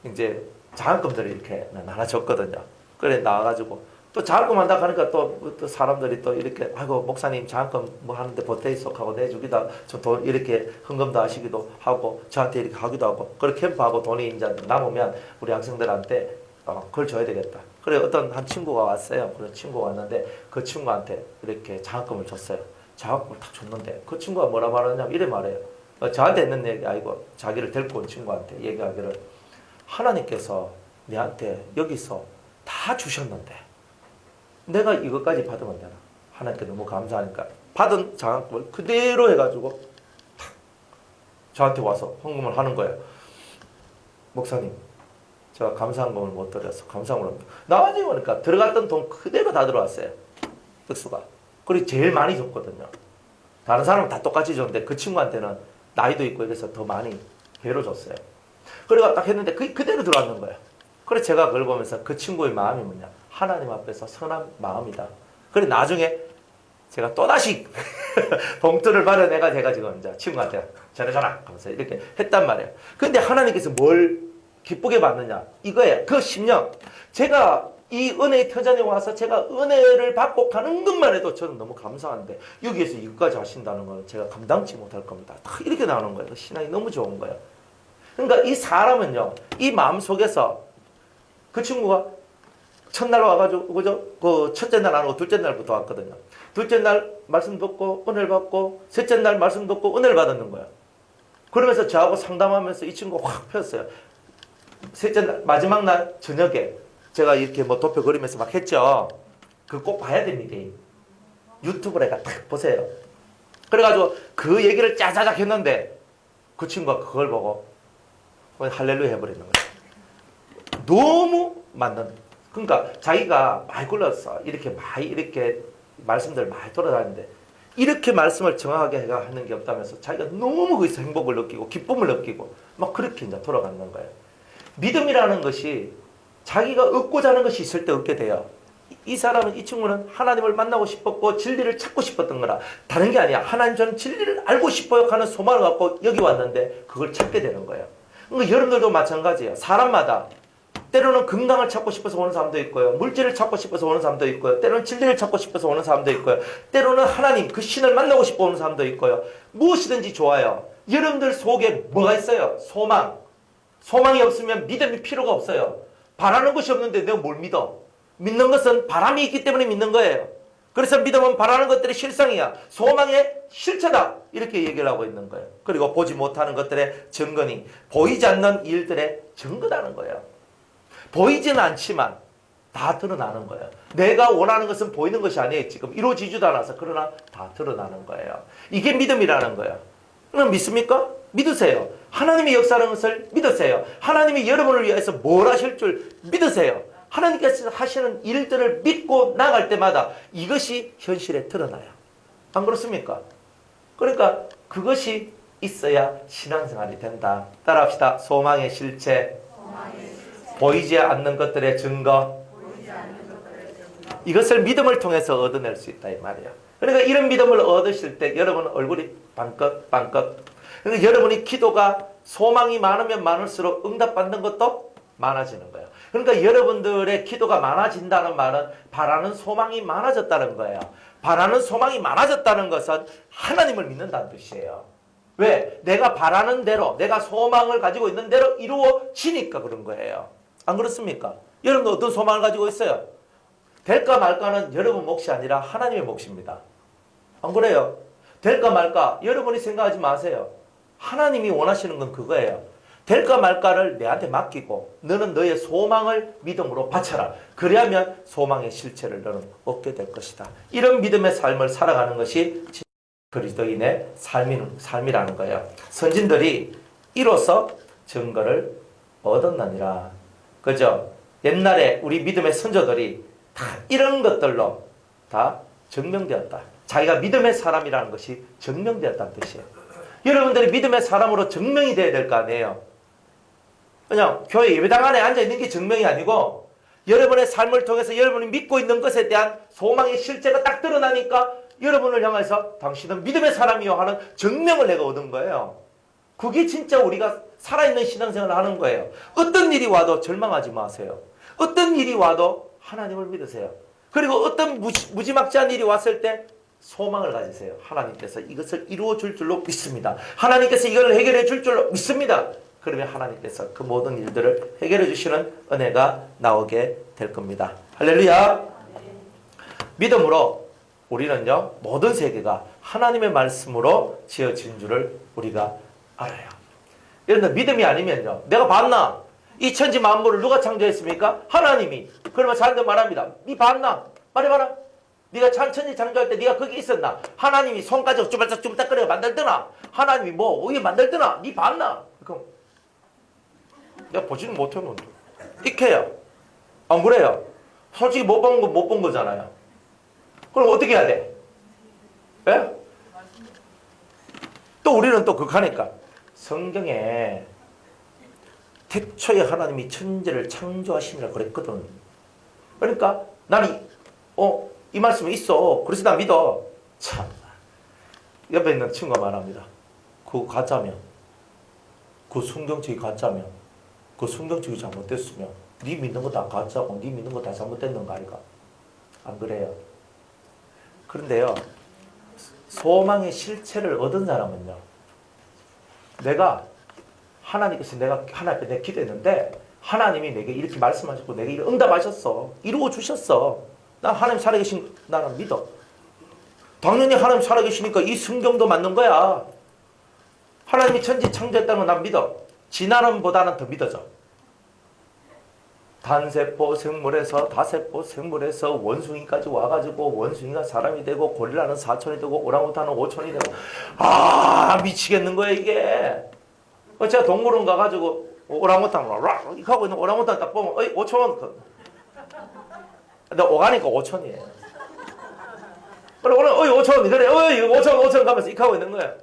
이제 장학금들을 이렇게 나눠줬거든요. 그래 나와가지고 또 장학금 한다 하니까 또 사람들이 또 이렇게 목사님 장학금 뭐 하는데 보태 있어하고 내주기도 하고 돈 이렇게 헌금도 하시기도 하고 저한테 이렇게 하기도 하고 그렇게 캠프하고 돈이 이제 남으면 우리 학생들한테 그걸 줘야 되겠다. 그래 어떤 한 친구가 왔어요. 그런 친구가 왔는데 그 친구한테 이렇게 장학금을 줬어요. 장학금을 딱 줬는데 그 친구가 뭐라 말하냐면 이래 말해요. 저한테 했는 얘기 아니고 자기를 데리고 온 친구한테 얘기하기를 하나님께서 내한테 여기서 다 주셨는데 내가 이것까지 받으면 되나? 하나님께 너무 감사하니까 받은 장학금을 그대로 해가지고 탁 저한테 와서 헌금을 하는 거예요. 목사님 제가 감사한금을 못 드려서 감사함을 합니다. 나중에 보니까 들어갔던 돈 그대로 다 들어왔어요. 특수가. 그리고 제일 많이 줬거든요. 다른 사람은 다 똑같이 줬는데 그 친구한테는 나이도 있고 이래서 더 많이 배로 줬어요. 그래가 딱 했는데 그대로 들어왔는 거예요. 그래서 제가 그걸 보면서 그 친구의 마음이 뭐냐? 하나님 앞에서 선한 마음이다. 그래 나중에 제가 또다시 봉투를 받아내가 제가 지금 이제 친구한테 전해줘라 하면서 이렇게 했단 말이에요. 근데 하나님께서 뭘 기쁘게 받느냐? 이거예요. 그 심령. 제가 이 은혜의 터전에 와서 제가 은혜를 받고 가는 것만 해도 저는 너무 감사한데 여기에서 이것까지 하신다는 건 제가 감당치 못할 겁니다. 다 이렇게 나오는 거예요. 신앙이 너무 좋은 거예요. 그러니까 이 사람은요, 이 마음 속에서 그 친구가 첫날 와가지고, 그죠? 그 첫째 날 안 오고 둘째 날부터 왔거든요. 둘째 날 말씀 듣고 은혜를 받고, 셋째 날 말씀 듣고 은혜를 받았는 거예요. 그러면서 저하고 상담하면서 이 친구가 확 폈어요. 셋째 날, 마지막 날 저녁에 제가 이렇게 뭐 도표 그리면서 막 했죠. 그거 꼭 봐야 됩니다. 유튜브에가 딱 보세요. 그래가지고 그 얘기를 짜자작 했는데 그 친구가 그걸 보고 할렐루야 해버리는 거예요. 너무 맞는. 그러니까 자기가 많이 굴렀어. 이렇게 말씀들 많이 돌아다니는데 이렇게 말씀을 정확하게 하는 게 없다면서 자기가 너무 거기서 행복을 느끼고 기쁨을 느끼고 막 그렇게 이제 돌아가는 거예요. 믿음이라는 것이 자기가 얻고자 하는 것이 있을 때 얻게 돼요. 이 사람은, 이 친구는 하나님을 만나고 싶었고 진리를 찾고 싶었던 거라. 다른 게 아니야. 하나님, 저는 진리를 알고 싶어요 하는 소망을 갖고 여기 왔는데 그걸 찾게 되는 거예요. 그러니까 여러분들도 마찬가지예요. 사람마다 때로는 건강을 찾고 싶어서 오는 사람도 있고요. 물질을 찾고 싶어서 오는 사람도 있고요. 때로는 진리를 찾고 싶어서 오는 사람도 있고요. 때로는 하나님, 그 신을 만나고 싶어 오는 사람도 있고요. 무엇이든지 좋아요. 여러분들 속에 뭐가 있어요? 소망. 소망이 없으면 믿음이 필요가 없어요. 바라는 것이 없는데 내가 뭘 믿어? 믿는 것은 바람이 있기 때문에 믿는 거예요. 그래서 믿음은 바라는 것들의 실상이야. 소망의 실체다. 이렇게 얘기를 하고 있는 거예요. 그리고 보지 못하는 것들의 증거니 보이지 않는 일들의 증거다는 거예요. 보이지는 않지만 다 드러나는 거예요. 내가 원하는 것은 보이는 것이 아니에요. 지금 이루어지지도 않아서. 그러나 다 드러나는 거예요. 이게 믿음이라는 거예요. 그럼 믿습니까? 믿으세요. 하나님의 역사하는 것을 믿으세요. 하나님이 여러분을 위해서 뭘 하실 줄 믿으세요. 하나님께서 하시는 일들을 믿고 나갈 때마다 이것이 현실에 드러나요. 안 그렇습니까? 그러니까 그것이 있어야 신앙생활이 된다. 따라합시다. 소망의 실체, 보이지 않는 것들의 증거. 이것을 믿음을 통해서 얻어낼 수 있다 이 말이에요. 그러니까 이런 믿음을 얻으실 때 여러분 얼굴이 반긋반긋. 그러니까 여러분이 기도가 소망이 많으면 많을수록 응답받는 것도 많아지는 거예요. 그러니까 여러분들의 기도가 많아진다는 말은 바라는 소망이 많아졌다는 거예요. 바라는 소망이 많아졌다는 것은 하나님을 믿는다는 뜻이에요. 왜? 내가 바라는 대로, 내가 소망을 가지고 있는 대로 이루어지니까 그런 거예요. 안 그렇습니까? 여러분도 어떤 소망을 가지고 있어요? 될까 말까는 여러분 몫이 아니라 하나님의 몫입니다. 안 그래요? 될까 말까 여러분이 생각하지 마세요. 하나님이 원하시는 건 그거예요. 될까 말까를 내한테 맡기고 너는 너의 소망을 믿음으로 바쳐라. 그래야면 소망의 실체를 너는 얻게 될 것이다. 이런 믿음의 삶을 살아가는 것이 그리스도인의 삶이라는 거예요. 선진들이 이로써 증거를 얻었느니라. 그죠? 옛날에 우리 믿음의 선조들이 다 이런 것들로 다 증명되었다. 자기가 믿음의 사람이라는 것이 증명되었다는 뜻이에요. 여러분들이 믿음의 사람으로 증명이 돼야 될 거 아니에요. 그냥 교회 예배당 안에 앉아있는 게 증명이 아니고 여러분의 삶을 통해서 여러분이 믿고 있는 것에 대한 소망의 실체가 딱 드러나니까 여러분을 향해서 당신은 믿음의 사람이요 하는 증명을 내가 얻은 거예요. 그게 진짜 우리가 살아있는 신앙생활을 하는 거예요. 어떤 일이 와도 절망하지 마세요. 어떤 일이 와도 하나님을 믿으세요. 그리고 어떤 무지막지한 일이 왔을 때 소망을 가지세요. 하나님께서 이것을 이루어 줄 줄로 믿습니다. 하나님께서 이걸 해결해 줄 줄로 믿습니다. 그러면 하나님께서 그 모든 일들을 해결해 주시는 은혜가 나오게 될 겁니다. 할렐루야. 믿음으로 우리는요 모든 세계가 하나님의 말씀으로 지어진 줄을 우리가 알아요. 여러분들 믿음이 아니면요 내가 봤나? 이 천지 만물을 누가 창조했습니까? 하나님이. 그러면 사람들 말합니다. 니 봤나? 말해봐라. 네가 천지 창조할 때 네가 거기 있었나? 하나님이 손가락 쭈발짝쭈발거려 만들더나? 하나님이 뭐 어디 만들더나? 니 봤나? 그럼 내가 보지는 못했는데 이렇게요. 안 그래요? 솔직히 못 본 거 못 본 거잖아요. 그럼 어떻게 해야 돼? 예? 또 우리는 또 극하니까 성경에 태초에 하나님이 천지를 창조하시니라 그랬거든. 그러니까 나는 이 말씀이 있어. 그래서 나 믿어. 참 옆에 있는 친구가 말합니다. 그거 가짜면 그 성경책이 가짜면 그 성경책이 잘못됐으면 네 믿는 거 다 가짜고 네 믿는 거 다 잘못됐는 거 아이가? 안 그래요? 그런데요, 소망의 실체를 얻은 사람은요, 내가 하나님께서 내가 하나님 앞에 내가 기도했는데 하나님이 내게 이렇게 말씀하셨고 내게 이렇게 응답하셨어. 이루어 주셨어. 나 하나님 살아계신 나는 믿어. 당연히 하나님 살아계시니까 이 성경도 맞는 거야. 하나님이 천지 창조했다는 건 난 믿어. 진화론보다는 더 믿어져. 단세포 생물에서 다세포 생물에서 원숭이까지 와가지고 원숭이가 사람이 되고 고릴라는 4천이 되고 오랑우탄은 5천이 되고 미치겠는 거야 이게. 제가 동물원 가가지고 오랑우탄 이렇게 하고 있는 오랑우탄 딱 보면 5천. 근데 오가니까 5천이에요. 그래 5천 그래 5천 가면서 이렇게 하고 있는 거예요.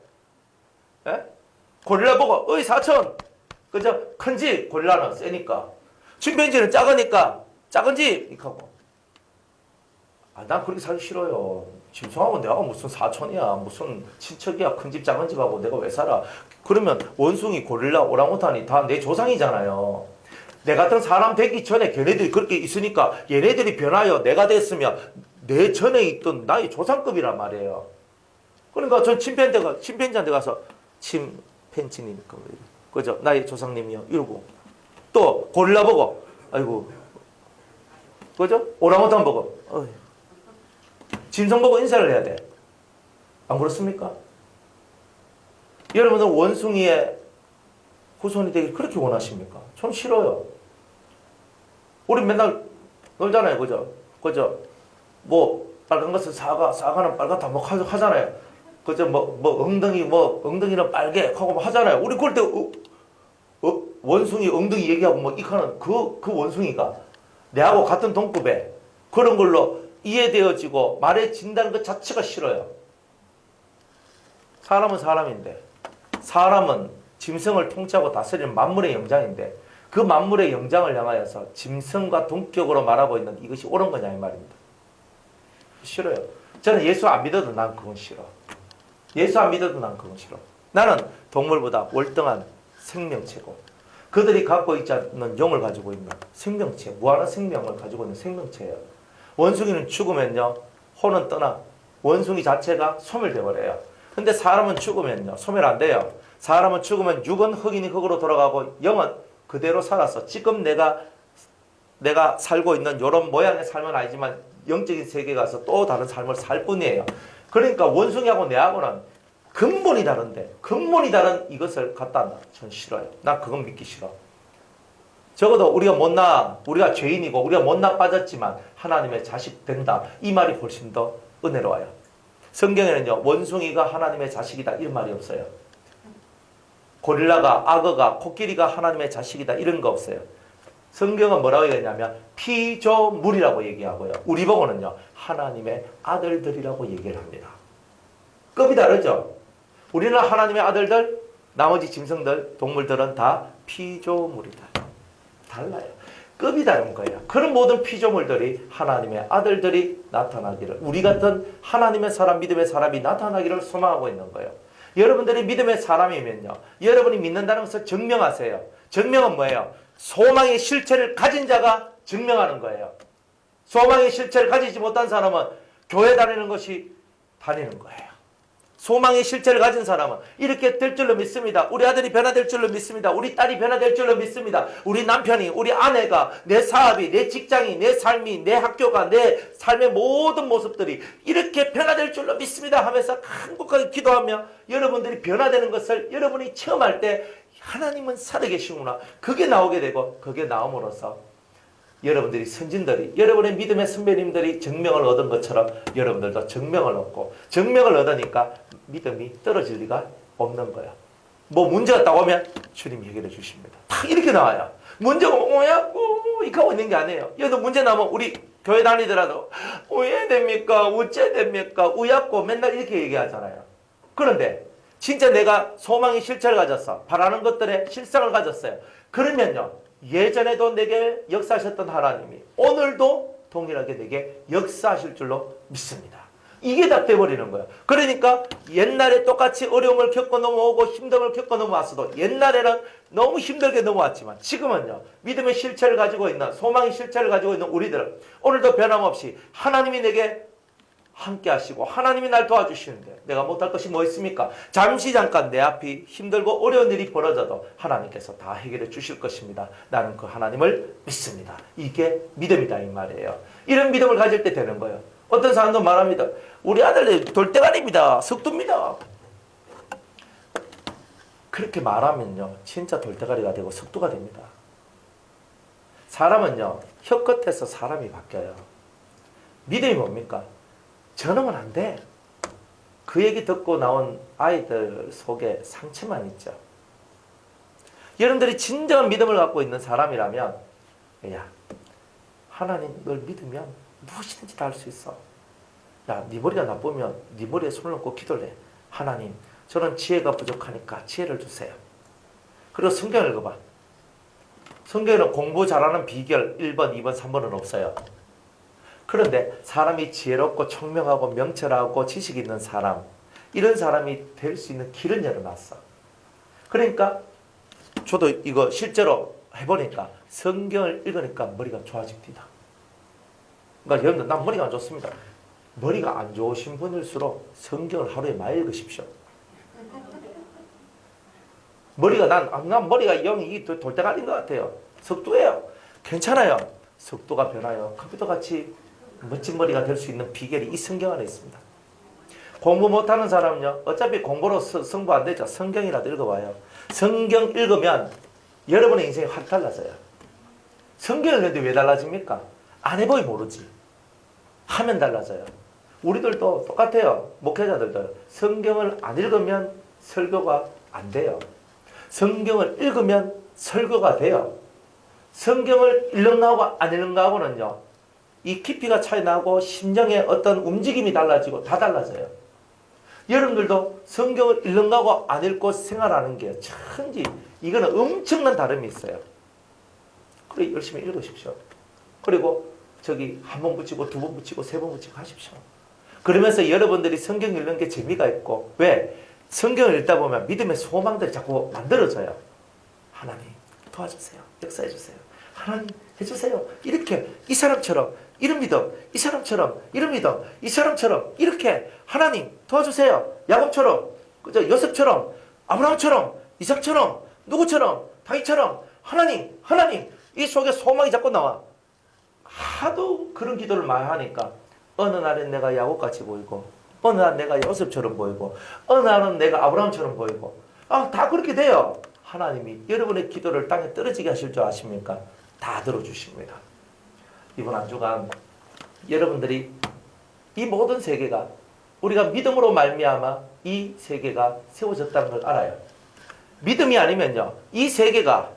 예? 고릴라 보고 4천. 그죠? 큰지 고릴라는 세니까. 침팬지는 작으니까 작은지 이렇게 하고. 난 그렇게 살기 싫어요. 짐승하고 내가 무슨 사촌이야 무슨 친척이야 큰 집 작은 집하고 내가 왜 살아. 그러면 원숭이 고릴라 오랑우탄이 다 내 조상이잖아요. 내 같은 사람 되기 전에 걔네들이 그렇게 있으니까 얘네들이 변하여 내가 됐으면 내 전에 있던 나의 조상급이란 말이에요. 그러니까 전 침팬지한테 가서 침팬지니까 그죠? 나의 조상님이요 이러고 또 고릴라 보고 아이고 그죠? 오랑우탄 보고 짐승 보고 인사를 해야 돼. 안 그렇습니까? 여러분들 원숭이의 후손이 되길 그렇게 원하십니까? 전 싫어요. 우리 맨날 놀잖아요. 그죠? 뭐 빨간 것은 사과는 빨갛다 뭐 하잖아요. 그죠? 엉덩이는 빨개 하고 뭐 하잖아요. 우리 그럴 때 원숭이 엉덩이 얘기하고 뭐 이카는 그 원숭이가 내하고 같은 동급에 그런 걸로 이해되어지고 말해진다는 것 자체가 싫어요. 사람은 사람인데 사람은 짐승을 통치하고 다스리는 만물의 영장인데 그 만물의 영장을 향하여서 짐승과 동격으로 말하고 있는 이것이 옳은 거냐 이 말입니다. 싫어요. 저는 예수 안 믿어도 난 그건 싫어. 예수 안 믿어도 난 그건 싫어. 나는 동물보다 월등한 생명체고 그들이 갖고 있지 않는 영을 가지고 있는 생명체, 무한한 생명을 가지고 있는 생명체예요. 원숭이는 죽으면요 혼은 떠나 원숭이 자체가 소멸돼 버려요. 근데 사람은 죽으면요 소멸 안 돼요. 사람은 죽으면 육은 흙이니 흙으로 돌아가고 영은 그대로 살아서 지금 내가 살고 있는 이런 모양의 삶은 아니지만 영적인 세계에 가서 또 다른 삶을 살 뿐이에요. 그러니까 원숭이하고 내하고는 근본이 다른데 근본이 다른 이것을 갖다 놔. 전 싫어요. 난 그건 믿기 싫어. 적어도 우리가 죄인이고 우리가 못나 빠졌지만 하나님의 자식 된다. 이 말이 훨씬 더 은혜로워요. 성경에는요 원숭이가 하나님의 자식이다 이런 말이 없어요. 고릴라가 악어가 코끼리가 하나님의 자식이다 이런 거 없어요. 성경은 뭐라고 얘기하냐면 피조물이라고 얘기하고요. 우리 보고는요 하나님의 아들들이라고 얘기를 합니다. 급이 다르죠. 우리는 하나님의 아들들, 나머지 짐승들, 동물들은 다 피조물이다. 달라요. 급이 다른 거예요. 그런 모든 피조물들이 하나님의 아들들이 나타나기를, 우리 같은 하나님의 사람, 믿음의 사람이 나타나기를 소망하고 있는 거예요. 여러분들이 믿음의 사람이면요 여러분이 믿는다는 것을 증명하세요. 증명은 뭐예요? 소망의 실체를 가진 자가 증명하는 거예요. 소망의 실체를 가지지 못한 사람은 교회 다니는 것이 다니는 거예요. 소망의 실체를 가진 사람은 이렇게 될 줄로 믿습니다. 우리 아들이 변화될 줄로 믿습니다. 우리 딸이 변화될 줄로 믿습니다. 우리 남편이, 우리 아내가, 내 사업이, 내 직장이, 내 삶이, 내 학교가, 내 삶의 모든 모습들이 이렇게 변화될 줄로 믿습니다 하면서 간곡하게 기도하며 여러분들이 변화되는 것을 여러분이 체험할 때 하나님은 살아계시구나. 그게 나오게 되고 그게 나옴으로써 여러분들이 선진들이 여러분의 믿음의 선배님들이 증명을 얻은 것처럼 여러분들도 증명을 얻고 증명을 얻으니까 믿음이 떨어질 리가 없는 거야. 뭐 문제가 딱 오면 주님이 해결해 주십니다. 딱 이렇게 나와요. 문제가 뭐야? 이렇게 하고 있는 게 아니에요. 얘도 문제 나면 우리 교회 다니더라도 왜 됩니까? 어째 됩니까? 우약고 맨날 이렇게 얘기하잖아요. 그런데 진짜 내가 소망의 실체를 가졌어. 바라는 것들의 실상을 가졌어요. 그러면요 예전에도 내게 역사하셨던 하나님이 오늘도 동일하게 내게 역사하실 줄로 믿습니다. 이게 다 돼버리는 거야. 그러니까 옛날에 똑같이 어려움을 겪고 넘어오고 힘듦을 겪고 넘어왔어도 옛날에는 너무 힘들게 넘어왔지만 지금은요. 믿음의 실체를 가지고 있는 소망의 실체를 가지고 있는 우리들은 오늘도 변함없이 하나님이 내게 함께 하시고 하나님이 날 도와주시는데 내가 못할 것이 뭐 있습니까? 잠깐 내 앞이 힘들고 어려운 일이 벌어져도 하나님께서 다 해결해 주실 것입니다. 나는 그 하나님을 믿습니다. 이게 믿음이다 이 말이에요. 이런 믿음을 가질 때 되는 거예요. 어떤 사람도 말합니다. 우리 아들 돌대가리입니다. 석두입니다. 그렇게 말하면요. 진짜 돌대가리가 되고 석두가 됩니다. 사람은요. 혀끝에서 사람이 바뀌어요. 믿음이 뭡니까? 저놈은 안 돼. 그 얘기 듣고 나온 아이들 속에 상처만 있죠. 여러분들이 진정한 믿음을 갖고 있는 사람이라면 야, 하나님을 믿으면 무엇이든지 다 할 수 있어. 야, 네 머리가 나쁘면 네 머리에 손을 얹고 기도를 해. 하나님, 저는 지혜가 부족하니까 지혜를 주세요. 그리고 성경을 읽어봐. 성경에는 공부 잘하는 비결 1번, 2번, 3번은 없어요. 그런데 사람이 지혜롭고 총명하고 명철하고 지식이 있는 사람, 이런 사람이 될 수 있는 길은 열어놨어. 그러니까 저도 이거 실제로 해보니까 성경을 읽으니까 머리가 좋아집니다. 그러니까 여러분들 난 머리가 안 좋습니다. 머리가 안 좋으신 분일수록 성경을 하루에 많이 읽으십시오. 머리가 난 머리가 영이 돌대가리인 것 같아요. 석두예요. 괜찮아요. 석두가 변하여 컴퓨터같이 멋진 머리가 될 수 있는 비결이 이 성경 안에 있습니다. 공부 못하는 사람은요. 어차피 공부로 승부 안 되죠. 성경이라도 읽어봐요. 성경 읽으면 여러분의 인생이 확 달라져요. 성경을 읽는데 왜 달라집니까? 안 해보이 모르지. 하면 달라져요. 우리들도 똑같아요. 목회자들도 성경을 안 읽으면 설교가 안 돼요. 성경을 읽으면 설교가 돼요. 성경을 읽는가 하고 안 읽는가 하고는요. 이 깊이가 차이 나고 심령의 어떤 움직임이 달라지고 다 달라져요. 여러분들도 성경을 읽는가 하고 안 읽고 생활하는 게 천지 이거는 엄청난 다름이 있어요. 그래 열심히 읽으십시오. 그리고 저기 한 번 붙이고 두 번 붙이고 세 번 붙이고 하십시오. 그러면서 여러분들이 성경 읽는 게 재미가 있고 왜? 성경을 읽다 보면 믿음의 소망들이 자꾸 만들어져요. 하나님 도와주세요. 역사해주세요. 하나님 해주세요. 이렇게 이 사람처럼 이런 믿음, 이 사람처럼 이런 믿음, 이 사람처럼 이렇게 하나님 도와주세요. 야곱처럼, 그죠? 요셉처럼, 아브라함처럼, 이삭처럼, 누구처럼, 다윗처럼 하나님 이 속에 소망이 자꾸 나와. 하도 그런 기도를 많이 하니까 어느 날엔 내가 야곱같이 보이고 어느 날 내가 요셉처럼 보이고 어느 날은 내가 아브라함처럼 보이고 다 그렇게 돼요. 하나님이 여러분의 기도를 땅에 떨어지게 하실 줄 아십니까? 다 들어주십니다. 이번 한 주간 여러분들이 이 모든 세계가 우리가 믿음으로 말미암아 이 세계가 세워졌다는 걸 알아요. 믿음이 아니면요. 이 세계가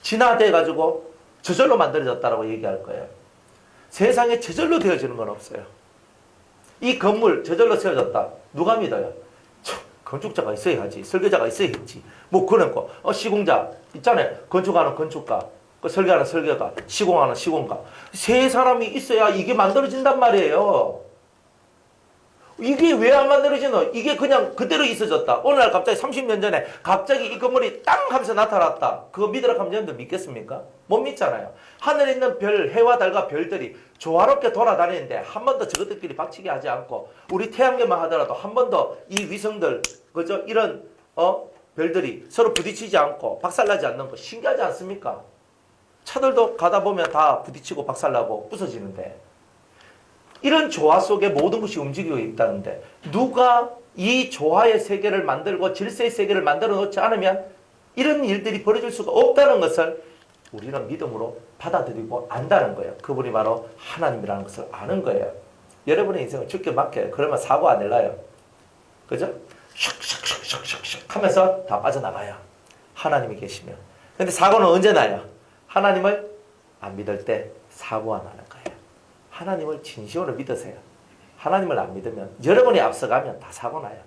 진화돼 가지고 저절로 만들어졌다고 얘기할 거예요. 세상에 저절로 되어지는 건 없어요. 이 건물 저절로 세워졌다. 누가 믿어요? 건축자가 있어야지. 설계자가 있어야지. 뭐 그런 거. 시공자 있잖아요. 건축하는 건축가, 설계하는 설계가, 시공하는 시공가. 세 사람이 있어야 이게 만들어진단 말이에요. 이게 왜 안 만들어지노? 이게 그냥 그대로 있어졌다. 어느 날 갑자기 30년 전에 갑자기 이 건물이 땅 하면서 나타났다. 그거 믿으라 하면 여러분들 믿겠습니까? 못 믿잖아요. 하늘에 있는 별, 해와 달과 별들이 조화롭게 돌아다니는데 한 번도 저것들끼리 박치기 하지 않고 우리 태양계만 하더라도 한 번도 이 위성들, 그죠? 이런 별들이 서로 부딪히지 않고 박살나지 않는 거 신기하지 않습니까? 차들도 가다 보면 다 부딪히고 박살나고 부서지는데 이런 조화 속에 모든 것이 움직이고 있다는데 누가 이 조화의 세계를 만들고 질서의 세계를 만들어 놓지 않으면 이런 일들이 벌어질 수가 없다는 것을 우리는 믿음으로 받아들이고 안다는 거예요. 그분이 바로 하나님이라는 것을 아는 거예요. 여러분의 인생을 주께 맡겨요. 그러면 사고 안 일나요. 그죠? 슉슉슉슉슉 하면서 다 빠져나가요. 하나님이 계시면. 근데 사고는 언제 나요? 하나님을 안 믿을 때 사고가 나는 거예요. 하나님을 진심으로 믿으세요. 하나님을 안 믿으면 여러분이 앞서가면 다 사고 나요.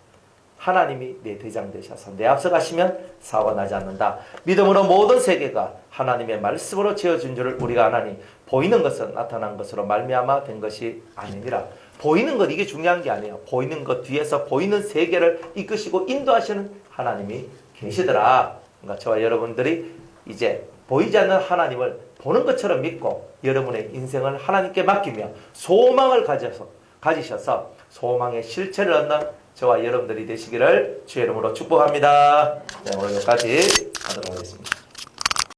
하나님이 내 대장 되셔서 내 앞서가시면 사고가 나지 않는다. 믿음으로 모든 세계가 하나님의 말씀으로 지어진 줄을 우리가 아나니 보이는 것은 나타난 것으로 말미암아 된 것이 아니니라. 보이는 것 이게 중요한 게 아니에요. 보이는 것 뒤에서 보이는 세계를 이끄시고 인도하시는 하나님이 계시더라. 그러니까 저와 여러분들이 이제 보이지 않는 하나님을 보는 것처럼 믿고 여러분의 인생을 하나님께 맡기며 소망을 가지셔서 소망의 실체를 얻는 저와 여러분들이 되시기를 주의 이름으로 축복합니다. 네, 오늘 여기까지 하도록 하겠습니다.